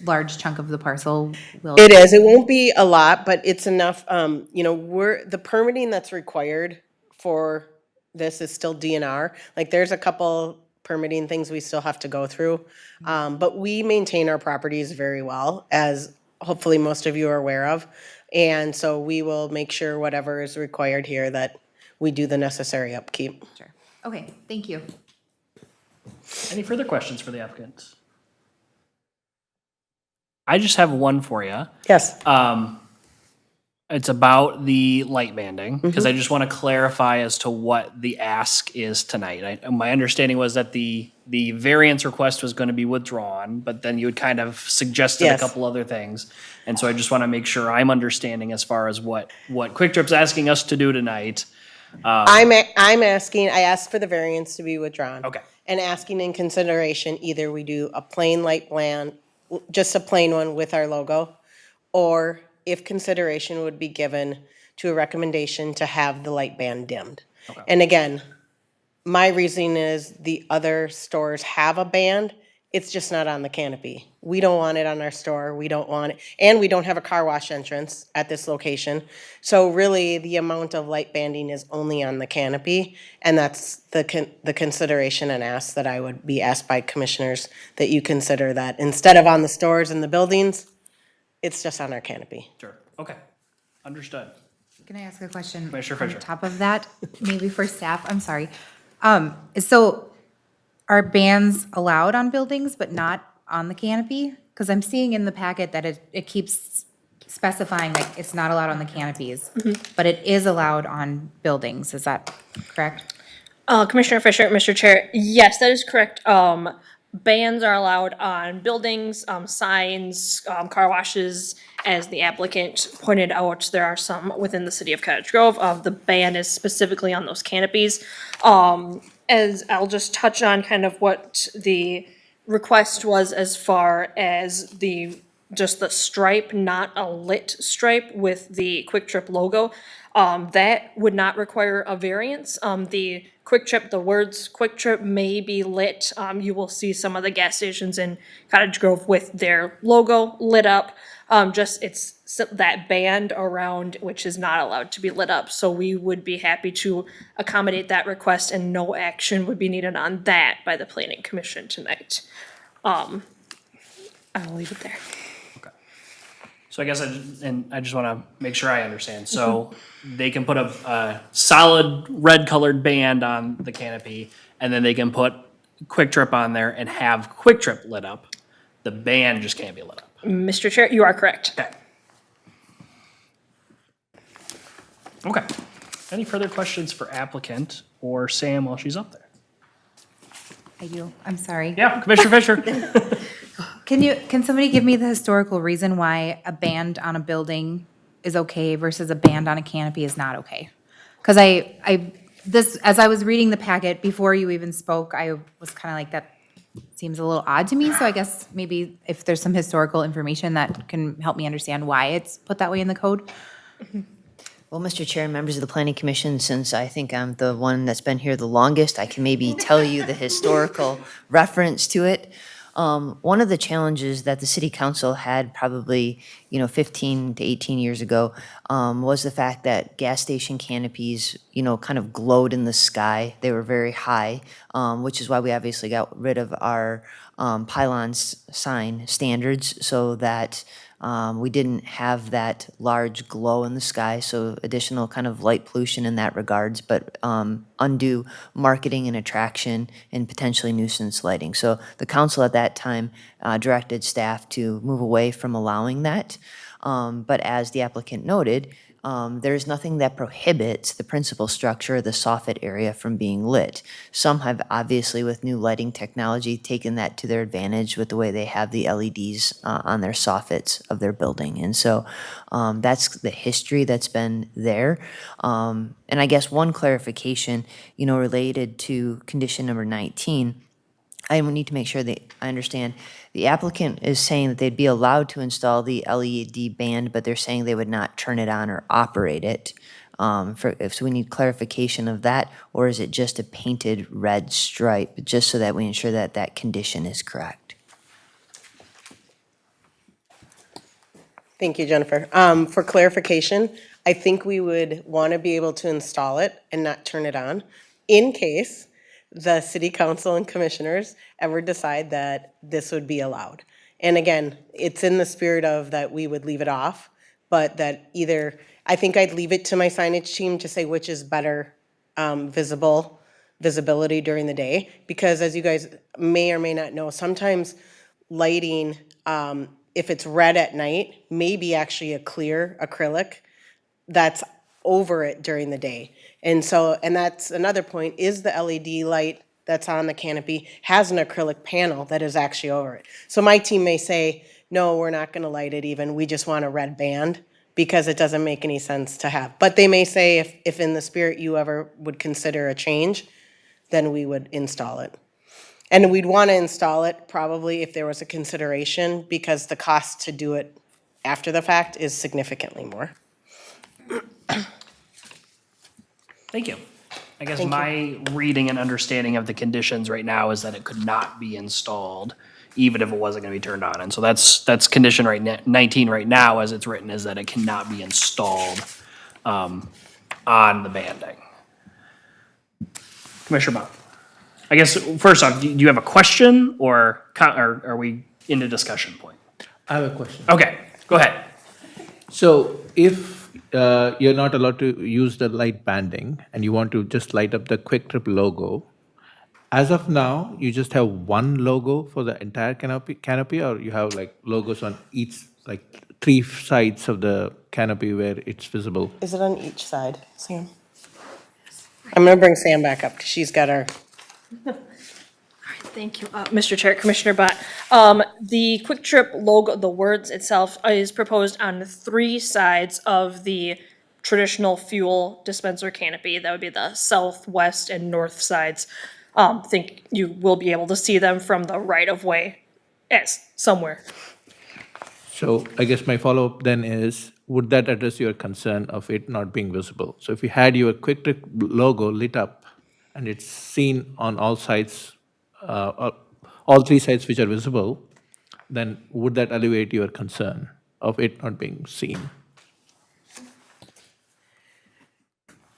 large chunk of the parcel will? It is, it won't be a lot, but it's enough, the permitting that's required for this is still DNR. Like, there's a couple permitting things we still have to go through. But we maintain our properties very well, as hopefully most of you are aware of. And so we will make sure whatever is required here that we do the necessary upkeep. Sure. Okay, thank you. Any further questions for the applicant? I just have one for you. Yes. It's about the light banding, because I just want to clarify as to what the ask is tonight. My understanding was that the variance request was going to be withdrawn, but then you had kind of suggested a Yes. couple other things. And so I just want to make sure I'm understanding as far as what Kwik Trip's asking us to do tonight. I'm asking, I asked for the variance to be withdrawn. Okay. And asking in consideration, either we do a plain light plan, just a plain one with our logo, or if consideration would be given to a recommendation to have the light band dimmed. And again, my reasoning is the other stores have a band, it's just not on the canopy. We don't want it on our store, we don't want it, and we don't have a car wash entrance at this location. So really, the amount of light banding is only on the canopy, and that's the consideration and ask that I would be asked by commissioners, that you consider that instead of on the stores and the buildings, it's just on our canopy. Sure. Okay. Understood. Can I ask a question? Commissioner On Fisher. top of that, maybe for staff, I'm sorry. So are bands allowed on buildings but not on the canopy? Because I'm seeing in the packet that it keeps specifying like it's not allowed on the canopies, but it is allowed on buildings. Is that correct? Commissioner Fisher, Mr. Chair, yes, that is correct. Bans are allowed on buildings, signs, car washes. As the applicant pointed out, there are some within the city of Cottage Grove. The ban is specifically on those canopies. As I'll just touch on kind of what the request was as far as just the stripe, not a lit stripe with the Kwik Trip logo. That would not require a variance. The Kwik Trip, the words Kwik Trip may be lit. You will see some of the gas stations in Cottage Grove with their logo lit up. It's that band around which is not allowed to be lit up. So we would be happy to accommodate that request, and no action would be needed on that by the Planning Commission tonight. I'll leave it there. So I guess I just want to make sure I understand. So they can put a solid red colored band on the canopy, and then they can put Kwik Trip on there and have Kwik Trip lit up. The band just can't be lit up. Mr. Chair, you are correct. Okay. Okay. Any further questions for applicant or Sam while she's up there? I do. I'm sorry. Yeah, Commissioner Fisher. Can somebody give me the historical reason why a band on a building is okay versus a band on a canopy is not okay? Because as I was reading the packet before you even spoke, I was kind of like, that seems a little odd to me. So I guess maybe if there's some historical information that can help me understand why it's put that way in the code. Well, Mr. Chair, members of the Planning Commission, since I think I'm the one that's been here the longest, I can maybe tell you the historical reference to it. One of the challenges that the city council had probably, 15 to 18 years ago, was the fact that gas station canopies, kind of glowed in the sky. They were very high, which is why we obviously got rid of our pylons sign standards, so that we didn't have that large glow in the sky, so additional kind of light pollution in that regards, but undue marketing and attraction and potentially nuisance lighting. So the council at that time directed staff to move away from allowing that. But as the applicant noted, there's nothing that prohibits the principal structure, the soffit area, from being lit. Some have obviously, with new lighting technology, taken that to their advantage with the way they have the LEDs on their soffits of their building. And so that's the history that's been there. And I guess one clarification, related to condition number 19, I need to make sure that I understand. The applicant is saying that they'd be allowed to install the LED band, but they're saying they would not turn it on or operate it. So we need clarification of that, or is it just a painted red stripe, just so that we ensure that that condition is correct? Thank you, Jennifer. For clarification, I think we would want to be able to install it and not turn it on in case the city council and commissioners ever decide that this would be allowed. And again, it's in the spirit of that we would leave it off, but that either, I think I'd leave it to my signage team to say which is better visibility during the day, because as you guys may or may not know, sometimes lighting, if it's red at night, may be actually a clear acrylic that's over it during the day. And so, and that's another point, is the LED light that's on the canopy has an acrylic panel that is actually over it. So my team may say, no, we're not gonna light it even, we just want a red band, because it doesn't make any sense to have. But they may say, if in the spirit you ever would consider a change, then we would install it. And we'd want to install it probably if there was a consideration, because the cost to do it after the fact is significantly more. Thank you. I guess my reading and understanding of the conditions right now is that it could not be installed, even if it wasn't gonna be turned on. And so that's condition 19 right now, as it's written, is that it cannot be installed on the banding. Commissioner Bob. I guess, first off, do you have a question, or are we into discussion point? I have a question. Okay, go ahead. So if you're not allowed to use the light banding and you want to just light up the Kwik Trip logo, as of now, you just have one logo for the entire canopy, or you have like logos on each, like 3 sides of the canopy where it's visible? Is it on each side, Sam? I'm gonna bring Sam back up, because she's got our, Thank you, Mr. Chair, Commissioner Bott. The Kwik Trip logo, the words itself, is proposed on 3 sides of the traditional fuel dispenser canopy. That would be the south, west, and north sides. Think you will be able to see them from the right-of-way as somewhere. So I guess my follow-up then is, would that address your concern of it not being visible? So if you had your Kwik Trip logo lit up and it's seen on all sides, all 3 sides which are visible, then would that alleviate your concern of it not being seen?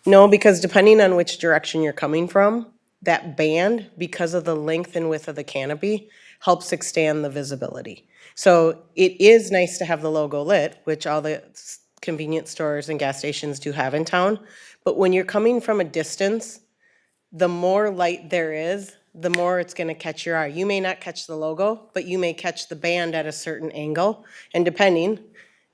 no, because depending on which direction you're coming from, that band, because of the length and width of the canopy, helps extend the visibility. So it is nice to have the logo lit, which all the convenience stores and gas stations do have in town. But when you're coming from a distance, the more light there is, the more it's gonna catch your eye. You may not catch the logo, but you may catch the band at a certain angle. And depending,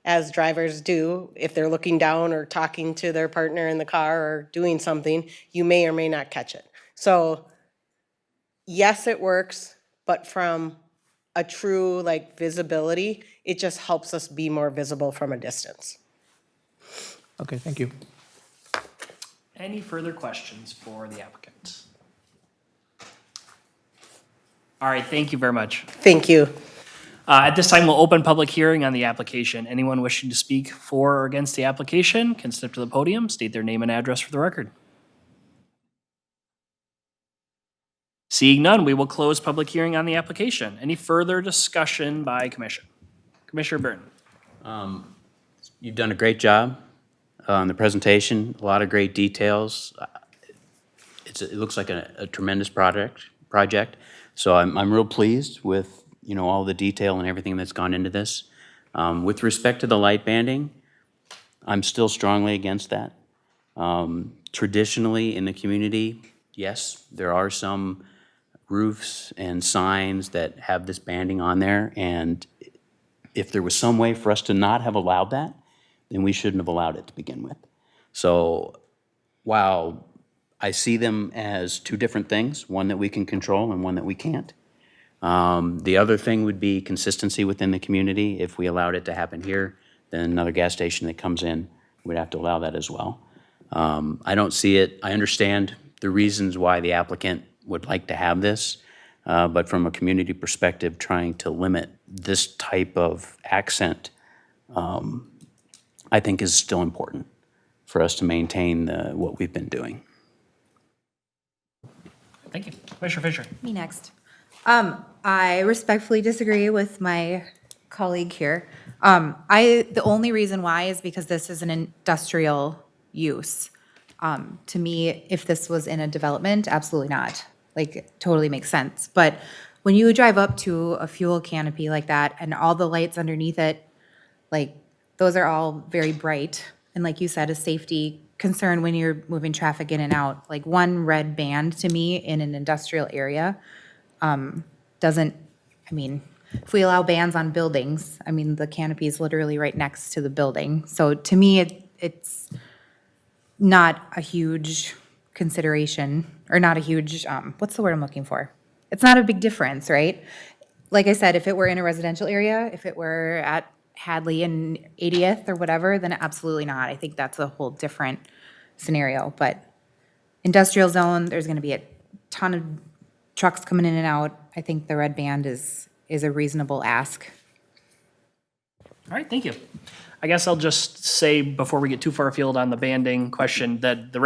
as drivers do, if they're looking down or talking to their partner in the car or doing something, you may or may not catch it. So yes, it works, but from a true like visibility, it just helps us be more visible from a distance. Okay, thank you. Any further questions for the applicant? All right, thank you very much. Thank you. At this time, we'll open public hearing on the application. Anyone wishing to speak for or against the application can step to the podium, state their name and address for the record. Seeing none, we will close public hearing on the application. Any further discussion by commission? Commissioner Burton. You've done a great job on the presentation, a lot of great details. It looks like a tremendous project. So I'm real pleased with, all the detail and everything that's gone into this. With respect to the light banding, I'm still strongly against that. Traditionally in the community, yes, there are some roofs and signs that have this banding on there, and if there was some way for us to not have allowed that, then we shouldn't have allowed it to begin with. So while I see them as 2 different things, one that we can control and one that we can't, the other thing would be consistency within the community. If we allowed it to happen here, then another gas station that comes in, we'd have to allow that as well. I don't see it. I understand the reasons why the applicant would like to have this, but from a community perspective, trying to limit this type of accent, I think is still important for us to maintain what we've been doing. Thank you. Commissioner Fisher. Me next. I respectfully disagree with my colleague here. The only reason why is because this is an industrial use. To me, if this was in a development, absolutely not. Like, it totally makes sense. But when you drive up to a fuel canopy like that and all the lights underneath it, like, those are all very bright. And like you said, a safety concern when you're moving traffic in and out. Like, one red band to me in an industrial area doesn't, if we allow bans on buildings, the canopy is literally right next to the building. So to me, it's not a huge consideration, or not a huge, what's the word I'm looking for? It's not a big difference, right? Like I said, if it were in a residential area, if it were at Hadley and 80th or whatever, then absolutely not. I think that's a whole different scenario, but industrial zone, there's gonna be a ton of trucks coming in and out. I think the red band is a reasonable ask. All right, thank you. I guess I'll just say, before we get too far afield on the banding question, that the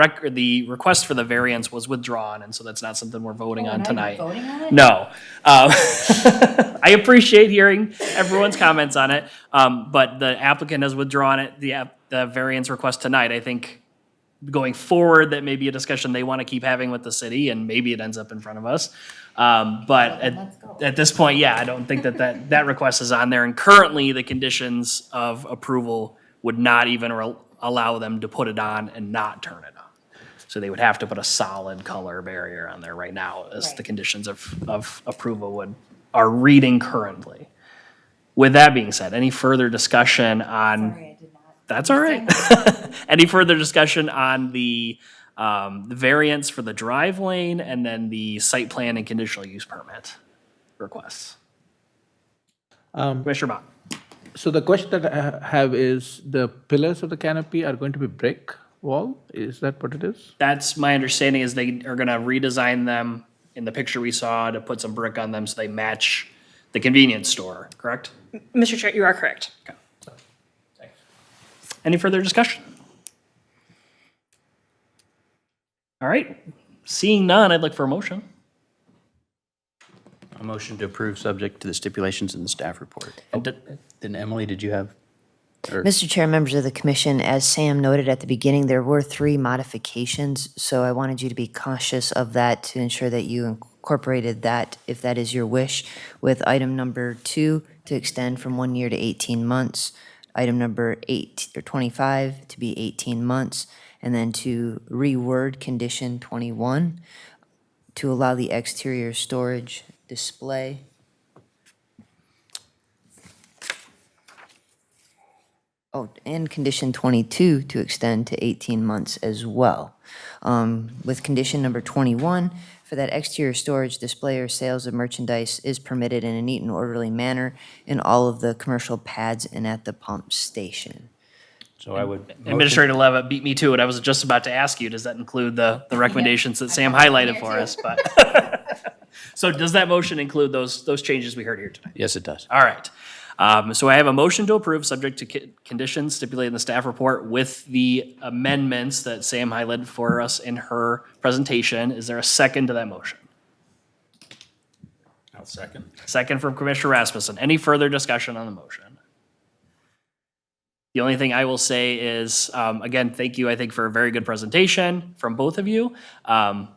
request for the variance was withdrawn, and so that's not something we're voting on tonight. Voting on it? No. I appreciate hearing everyone's comments on it, but the applicant has withdrawn it, the variance request tonight. I think going forward, that may be a discussion they want to keep having with the city, and maybe it ends up in front of us. But at this point, yeah, I don't think that request is on there. And currently, the conditions of approval would not even allow them to put it on and not turn it on. So they would have to put a solid color barrier on there right now, as the conditions of approval are reading currently. With that being said, any further discussion on? Sorry, I did not. That's all right. Any further discussion on the variance for the drive lane and then the site plan and conditional use permit requests? Commissioner Bott. So the question that I have is, the pillars of the canopy are going to be brick wall? Is that what it is? That's my understanding, is they are gonna redesign them in the picture we saw to put some brick on them so they match the convenience store, correct? Mr. Chair, you are correct. Any further discussion? All right, seeing none, I'd look for a motion. A motion to approve subject to the stipulations in the staff report. And Then Emily, did you have? Mr. Chair, members of the commission, as Sam noted at the beginning, there were 3 modifications, so I wanted you to be cautious of that to ensure that you incorporated that, if that is your wish, with item number 2 to extend from 1 year to 18 months, item number 25 to be 18 months, and then to reword condition 21 to allow the exterior storage display. Oh, and condition 22 to extend to 18 months as well. With condition number 21, for that exterior storage, display, or sales of merchandise is permitted in a neat and orderly manner in all of the commercial pads and at the pump station. So I would. Administrator Levitt beat me to it. I was just about to ask you, does that include the recommendations that Sam highlighted for us? But so does that motion include those changes we heard here tonight? Yes, it does. All right. So I have a motion to approve, subject to conditions stipulated in the staff report with the amendments that Sam highlighted for us in her presentation. Is there a second to that motion? I'll second. Second from Commissioner Rasmussen. Any further discussion on the motion? The only thing I will say is, again, thank you, I think, for a very good presentation from both of you.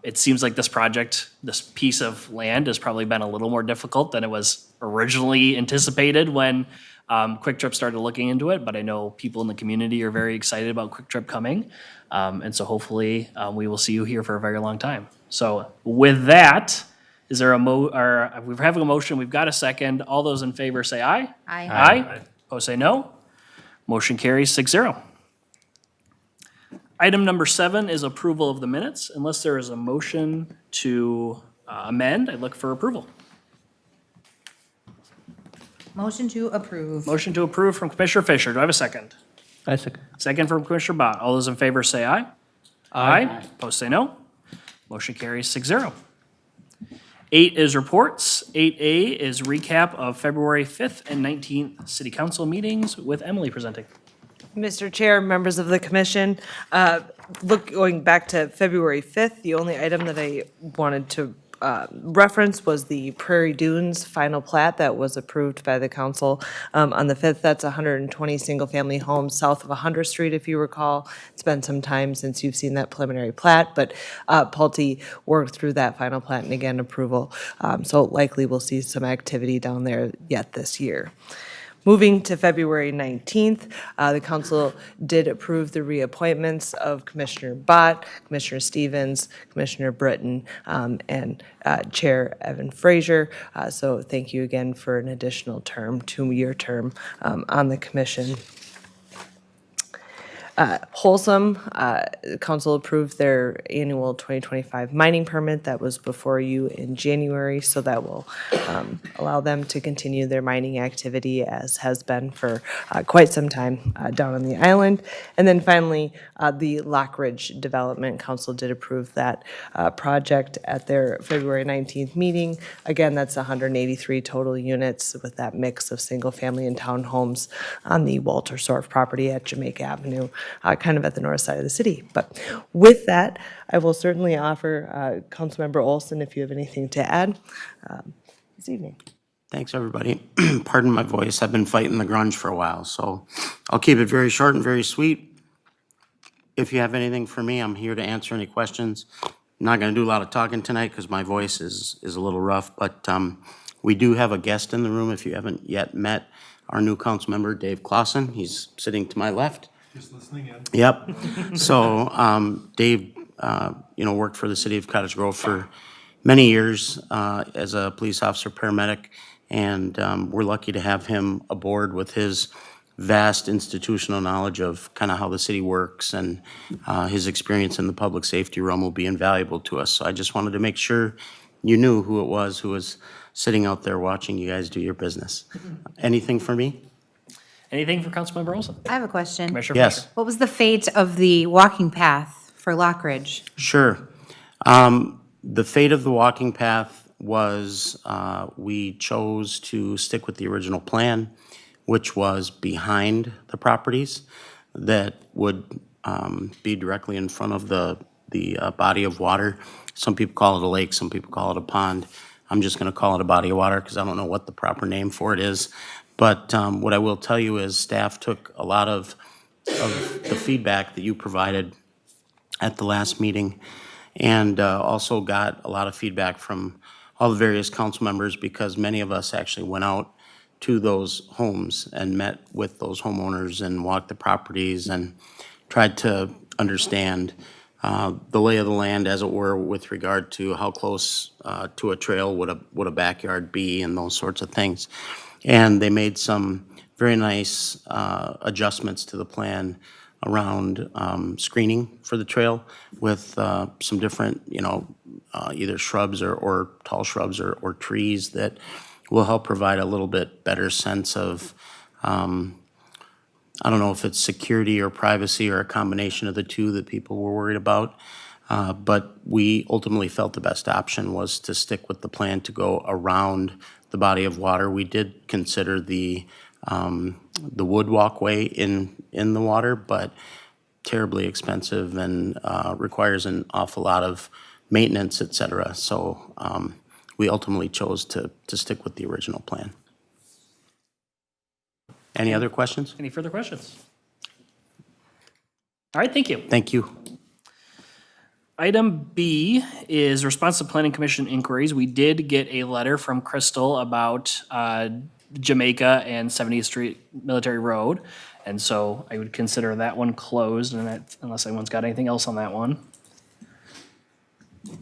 It seems like this project, this piece of land has probably been a little more difficult than it was originally anticipated when Kwik Trip started looking into it, but I know people in the community are very excited about Kwik Trip coming. And so hopefully we will see you here for a very long time. So with that, is there we're having a motion, we've got a second. All those in favor say aye. Aye. Aye. Opposed say no. Motion carries 6-0. Item number 7 is approval of the minutes. Unless there is a motion to amend, I'd look for approval. Motion to approve. Motion to approve from Commissioner Fisher. Do I have a second? I second. Second from Commissioner Bott. All those in favor say aye. Aye. Opposed say no. Motion carries 6-0. 8 is reports. 8A is recap of February 5th and 19th city council meetings with Emily presenting. Mr. Chair, members of the commission, going back to February 5th, the only item that I wanted to reference was the Prairie Dunes final plat that was approved by the council on the 5th. That's 120 single-family homes south of 100th Street, if you recall. It's been some time since you've seen that preliminary plat, but Pulte worked through that final plat and again approval. So likely we'll see some activity down there yet this year. Moving to February 19th, the council did approve the reappointments of Commissioner Bott, Commissioner Stevens, Commissioner Britton, and Chair Evan Frazier. So thank you again for an additional term, 2-year term on the commission. Wholesome, council approved their annual 2025 mining permit that was before you in January, so that will allow them to continue their mining activity as has been for quite some time down on the island. And then finally, the Lockridge Development Council did approve that project at their February 19th meeting. Again, that's 183 total units with that mix of single-family and townhomes on the Walter Sorf property at Jamaica Avenue, kind of at the north side of the city. But with that, I will certainly offer Councilmember Olson if you have anything to add this evening. Thanks, everybody. Pardon my voice. I've been fighting the grunge for a while, so I'll keep it very short and very sweet. If you have anything for me, I'm here to answer any questions. I'm not going to do a lot of talking tonight because my voice is a little rough, but we do have a guest in the room. If you haven't yet met our new council member, Dave Clausen, he's sitting to my left. Just listening in. Yep. So Dave, worked for the city of Cottage Grove for many years as a police officer, paramedic, and we're lucky to have him aboard with his vast institutional knowledge of kind of how the city works, and his experience in the public safety realm will be invaluable to us. So I just wanted to make sure you knew who it was who was sitting out there watching you guys do your business. Anything for me? Anything for Councilmember Olson? I have a question. Commissioner Yes. Fisher? What was the fate of the walking path for Lockridge? Sure. The fate of the walking path was we chose to stick with the original plan, which was behind the properties that would be directly in front of the body of water. Some people call it a lake, some people call it a pond. I'm just going to call it a body of water because I don't know what the proper name for it is. But what I will tell you is staff took a lot of the feedback that you provided at the last meeting, and also got a lot of feedback from all the various council members, because many of us actually went out to those homes and met with those homeowners and walked the properties and tried to understand the lay of the land, as it were, with regard to how close to a trail would a backyard be and those sorts of things. And they made some very nice adjustments to the plan around screening for the trail with some different, either shrubs or tall shrubs or trees that will help provide a little bit better sense of, I don't know if it's security or privacy or a combination of the two that people were worried about. But we ultimately felt the best option was to stick with the plan to go around the body of water. We did consider the wood walkway in the water, but terribly expensive and requires an awful lot of maintenance, et cetera. So we ultimately chose to stick with the original plan. Any other questions? Any further questions? All right, thank you. Thank you. Item B is response to Planning Commission inquiries. We did get a letter from Crystal about Jamaica and 70th Street Military Road. And so I would consider that one closed, unless anyone's got anything else on that one.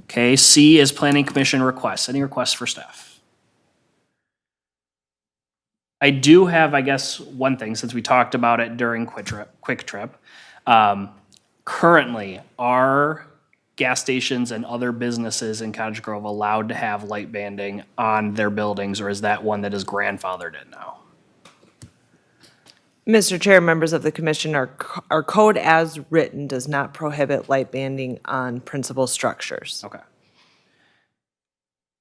Okay, C is Planning Commission requests. Any requests for staff? I do have, I guess, one thing, since we talked about it during Kwik Trip. Currently, are gas stations and other businesses in Cottage Grove allowed to have light banding on their buildings, or is that one that is grandfathered in now? Mr. Chair, members of the commission, our code as written does not prohibit light banding on principal structures. Okay.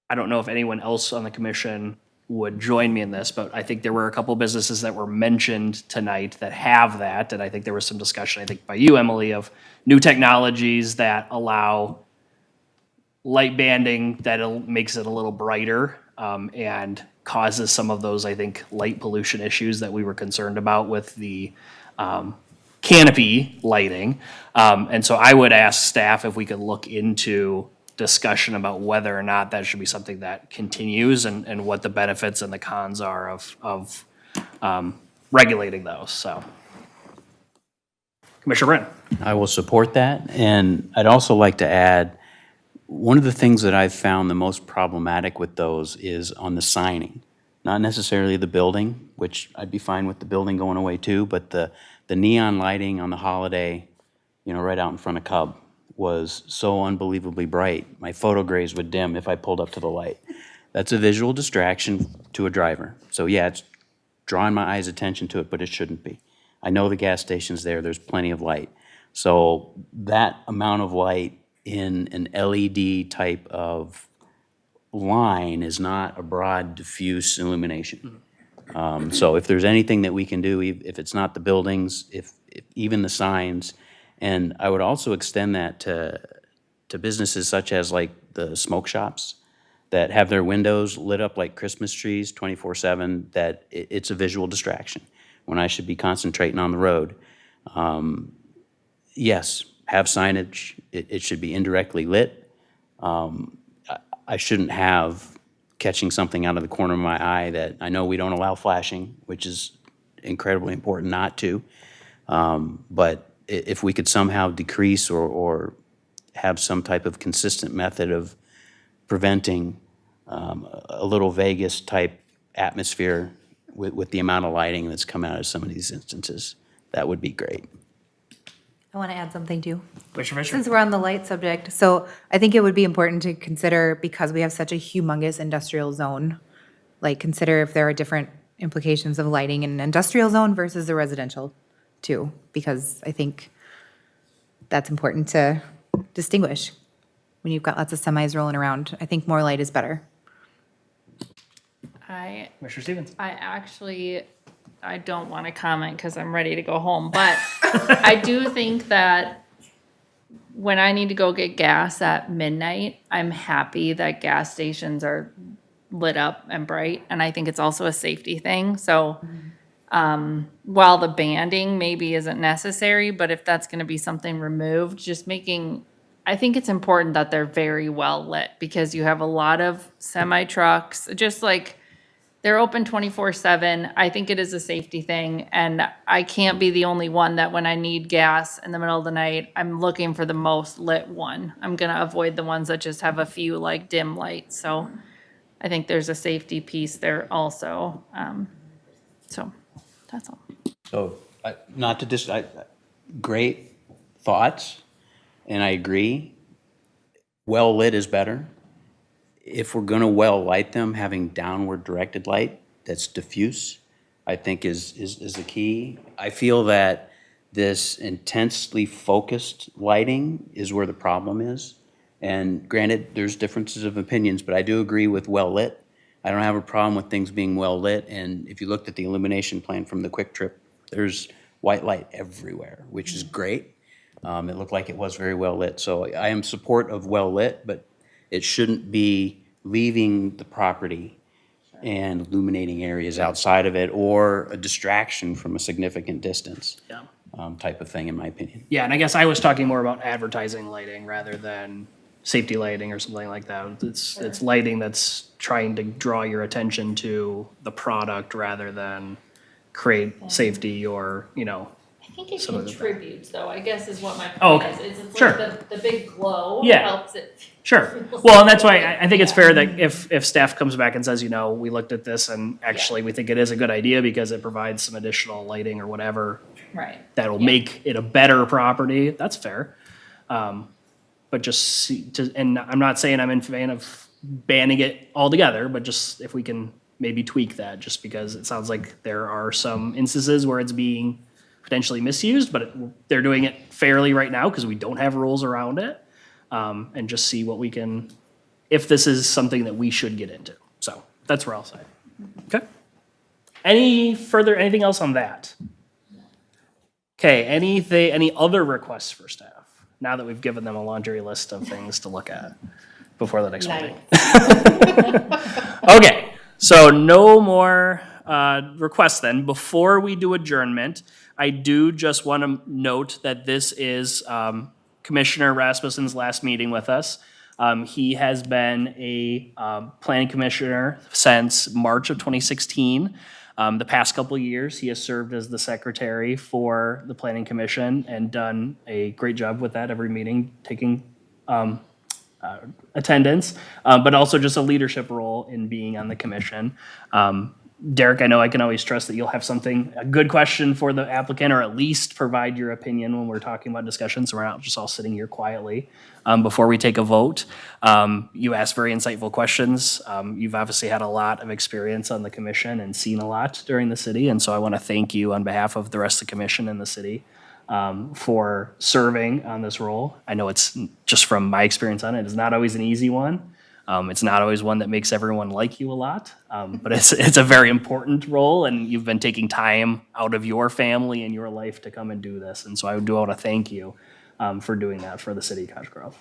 I don't know if anyone else on the commission would join me in this, but I think there were a couple businesses that were mentioned tonight that have that, and I think there was some discussion, I think by you, Emily, of new technologies that allow light banding that makes it a little brighter and causes some of those, I think, light pollution issues that we were concerned about with the canopy lighting. And so I would ask staff if we could look into discussion about whether or not that should be something that continues and what the benefits and the cons are of regulating those, so. Commissioner Brennan. I will support that, and I'd also like to add, one of the things that I've found the most problematic with those is on the signing. not necessarily the building, which I'd be fine with the building going away too, but the neon lighting on the Holiday, you know, right out in front of Cub was so unbelievably bright. My photo grays would dim if I pulled up to the light. That's a visual distraction to a driver. So yeah, it's drawing my eye's attention to it, but it shouldn't be. I know the gas station's there, there's plenty of light. So that amount of light in an LED type of line is not a broad diffuse illumination. So if there's anything that we can do, if it's not the buildings, if even the signs, and I would also extend that to businesses such as like the smoke shops that have their windows lit up like Christmas trees 24/7, that it's a visual distraction when I should be concentrating on the road. Yes, have signage, it should be indirectly lit. I shouldn't have catching something out of the corner of my eye that I know we don't allow flashing, which is incredibly important not to. But if we could somehow decrease or have some type of consistent method of preventing a little Vegas type atmosphere with the amount of lighting that's come out of some of these instances, that would be great. I want to add something too. Commissioner Fisher? Since we're on the light subject, so I think it would be important to consider, because we have such a humongous industrial zone, like consider if there are different implications of lighting in an industrial zone versus the residential too, because I think that's important to distinguish. When you've got lots of semis rolling around, I think more light is better. Commissioner Stevens? I don't want to comment because I'm ready to go home, but I do think that when I need to go get gas at midnight, I'm happy that gas stations are lit up and bright, and I think it's also a safety thing. So while the banding maybe isn't necessary, but if that's going to be something removed, I think it's important that they're very well lit, because you have a lot of semi trucks, just like they're open 24/7. I think it is a safety thing, and I can't be the only one that when I need gas in the middle of the night, I'm looking for the most lit one. I'm gonna avoid the ones that just have a few like dim lights. So I think there's a safety piece there also. So that's all. So, not to great thoughts, and I agree. Well lit is better. If we're gonna well light them, having downward directed light that's diffuse, I think is the key. I feel that this intensely focused lighting is where the problem is. And granted, there's differences of opinions, but I do agree with well lit. I don't have a problem with things being well lit, and if you looked at the illumination plan from the Kwik Trip, there's white light everywhere, which is great. It looked like it was very well lit. So I am support of well lit, but it shouldn't be leaving the property and illuminating areas outside of it, or a distraction from a significant distance. Yeah. Type of thing, in my opinion. Yeah, and I guess I was talking more about advertising lighting rather than safety lighting or something like that. It's lighting that's trying to draw your attention to the product rather than create safety or, I think it some of the- contributes, though, I guess is what my Oh, point okay. is. It's Sure. like the big glow Yeah. helps it. Sure. Well, and that's why I think it's fair that if staff comes back and says, we looked at this and actually we think it is a good idea because it provides some additional lighting or whatever Right. that'll make it a better property, that's fair. But just and I'm not saying I'm in fan of banning it altogether, but just if we can maybe tweak that, just because it sounds like there are some instances where it's being potentially misused, but they're doing it fairly right now because we don't have rules around it. And just see what we can, if this is something that we should get into. So that's where I'll say. Okay. Anything else on that? Okay, any other requests for staff? Now that we've given them a laundry list of things to look at before the next meeting. Okay, so no more requests then. Before we do adjournment, I do just want to note that this is Commissioner Rasmussen's last meeting with us. He has been a planning commissioner since March of 2016. The past couple of years, he has served as the secretary for the planning commission and done a great job with that every meeting, taking attendance, but also just a leadership role in being on the commission. Derek, I know I can always trust that you'll have a good question for the applicant, or at least provide your opinion when we're talking about discussions, so we're not just all sitting here quietly before we take a vote. You asked very insightful questions. You've obviously had a lot of experience on the commission and seen a lot during the city, and so I want to thank you on behalf of the rest of the commission and the city for serving on this role. I know it's, just from my experience on it, it's not always an easy one. It's not always one that makes everyone like you a lot, but it's a very important role, and you've been taking time out of your family and your life to come and do this. And so I do want to thank you for doing that for the city of Cottage Grove.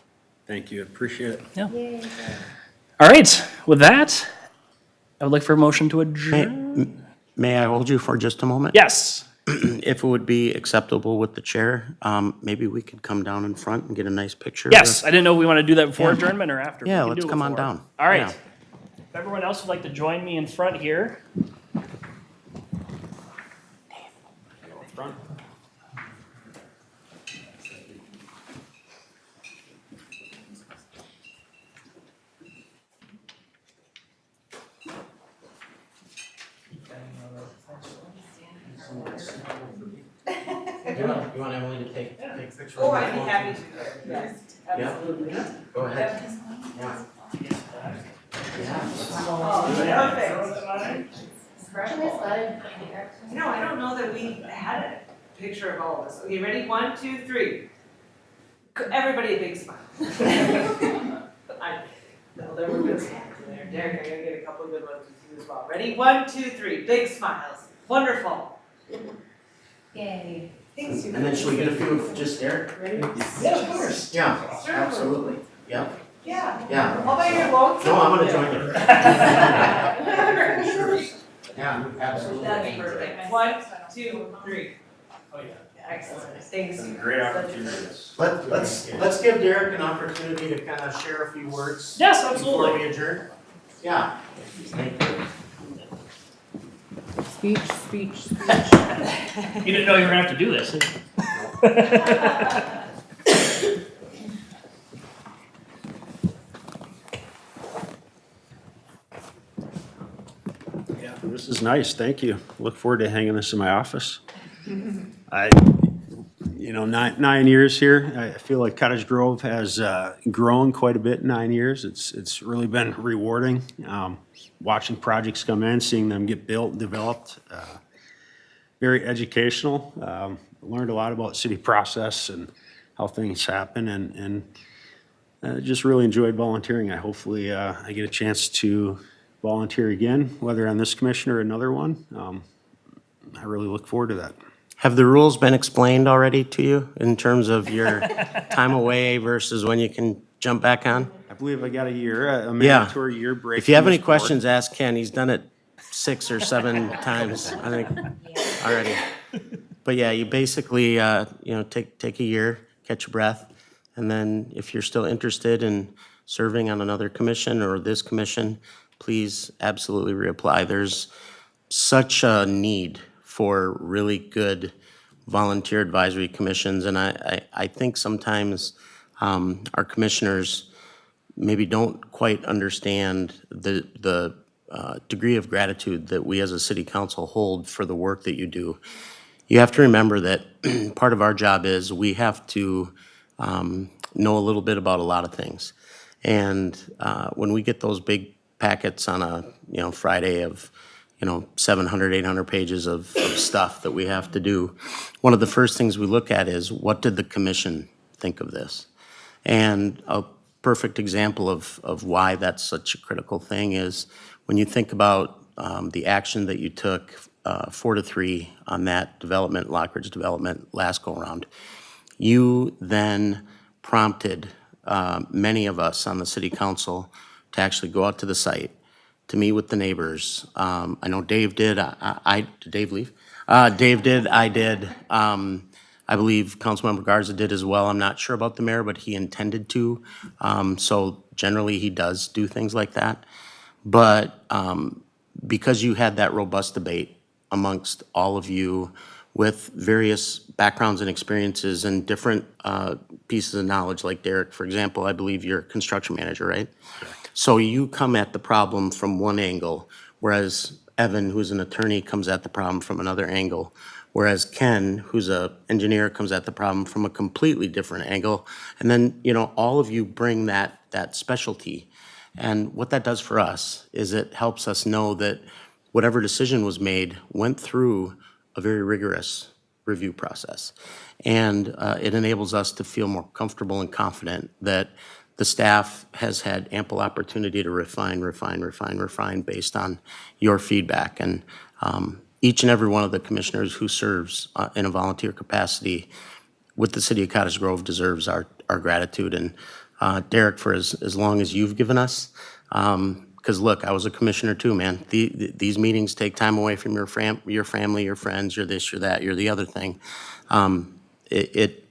Thank you, appreciate it. Yeah. All right, with that, I would like for a motion to adjourn. May I hold you for just a moment? Yes. If it would be acceptable with the chair, maybe we could come down in front and get a nice picture. Yes, I didn't know if we want to do that before adjournment or after. Yeah, We can let's do it come on before. down. All right. Yeah. If everyone else would like to join me in front here. You want Emily to take pictures? Oh, I'd be happy to, yes, absolutely. Go ahead. Yeah. Perfect. No, I don't know that we had a picture of all of us. Okay, ready? 1, 2, 3. Everybody a big smile. No, there were good smiles in there. Derek, I'm gonna get a couple of good ones with you as well. Ready? 1, 2, 3. Big smiles. Wonderful. Yay. Thanks, you And then should we get a few of just Derek? Ready? Yeah, of course. Yeah, Sure. absolutely. Yeah, Yeah. yeah. All by your lonesome? No, I'm gonna join you. Yeah, absolutely. That'd be perfect. 1, 2, 3. Oh, yeah. Excellent. Thanks. Great opportunity. Let's give Derek an opportunity to kind of share a few words. Yes, Before absolutely. we adjourn. Yeah. Thank you. Speech. You didn't know you were gonna have to do this. Yeah, this is nice, thank you. Look forward to hanging this in my office. Nine years here, I feel like Cottage Grove has grown quite a bit in 9 years. It's really been rewarding, watching projects come in, seeing them get built and developed. Very educational. Learned a lot about city process and how things happen, and just really enjoyed volunteering. Hopefully I get a chance to volunteer again, whether on this commission or another one. I really look forward to that. Have the rules been explained already to you in terms of your time away versus when you can jump back on? I believe I got a year, a mandatory year break. If you have from any this board. questions, ask Ken. He's done it 6 or 7 times, I think, already. But yeah, you basically, take a year, catch your breath, and then if you're still interested in serving on another commission or this commission, please absolutely reapply. There's such a need for really good volunteer advisory commissions, and I think sometimes our commissioners maybe don't quite understand the degree of gratitude that we as a city council hold for the work that you do. You have to remember that part of our job is we have to know a little bit about a lot of things. And when we get those big packets on a Friday of 700, 800 pages of stuff that we have to do, one of the first things we look at is, what did the commission think of this? And a perfect example of why that's such a critical thing is when you think about the action that you took 4-3 on that development, Lockridge development, last go-around, you then prompted many of us on the city council to actually go out to the site, to meet with the neighbors. I know Dave did. Did Dave leave? Dave did. I did. I believe Councilmember Garza did as well. I'm not sure about the mayor, but he intended to. So generally, he does do things like that. But because you had that robust debate amongst all of you, with various backgrounds and experiences and different pieces of knowledge, like Derek, for example, I believe you're a construction manager, right? So you come at the problem from one angle, whereas Evan, who's an attorney, comes at the problem from another angle. Whereas Ken, who's an engineer, comes at the problem from a completely different angle. And then, all of you bring that specialty. And what that does for us is it helps us know that whatever decision was made went through a very rigorous review process. And it enables us to feel more comfortable and confident that the staff has had ample opportunity to refine based on your feedback. And each and every one of the commissioners who serves in a volunteer capacity with the city of Cottage Grove deserves our gratitude. And Derek, for as long as you've given us, because look, I was a commissioner too, man. These meetings take time away from your family, your friends, you're this, you're that, you're the other thing.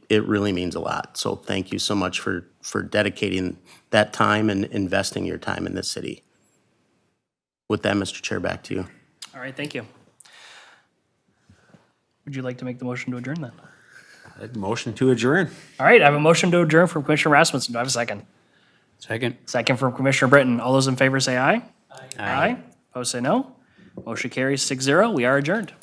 It really means a lot. So thank you so much for dedicating that time and investing your time in this city. With that, Mr. Chair, back to you. All right, thank you. Would you like to make the motion to adjourn then? Motion to adjourn. All right, I have a motion to adjourn from Commissioner Rasmussen. Do I have a second? Second. Second from Commissioner Britton. All those in favor say aye. Aye. Opposed say no. Motion carries 6-0. We are adjourned.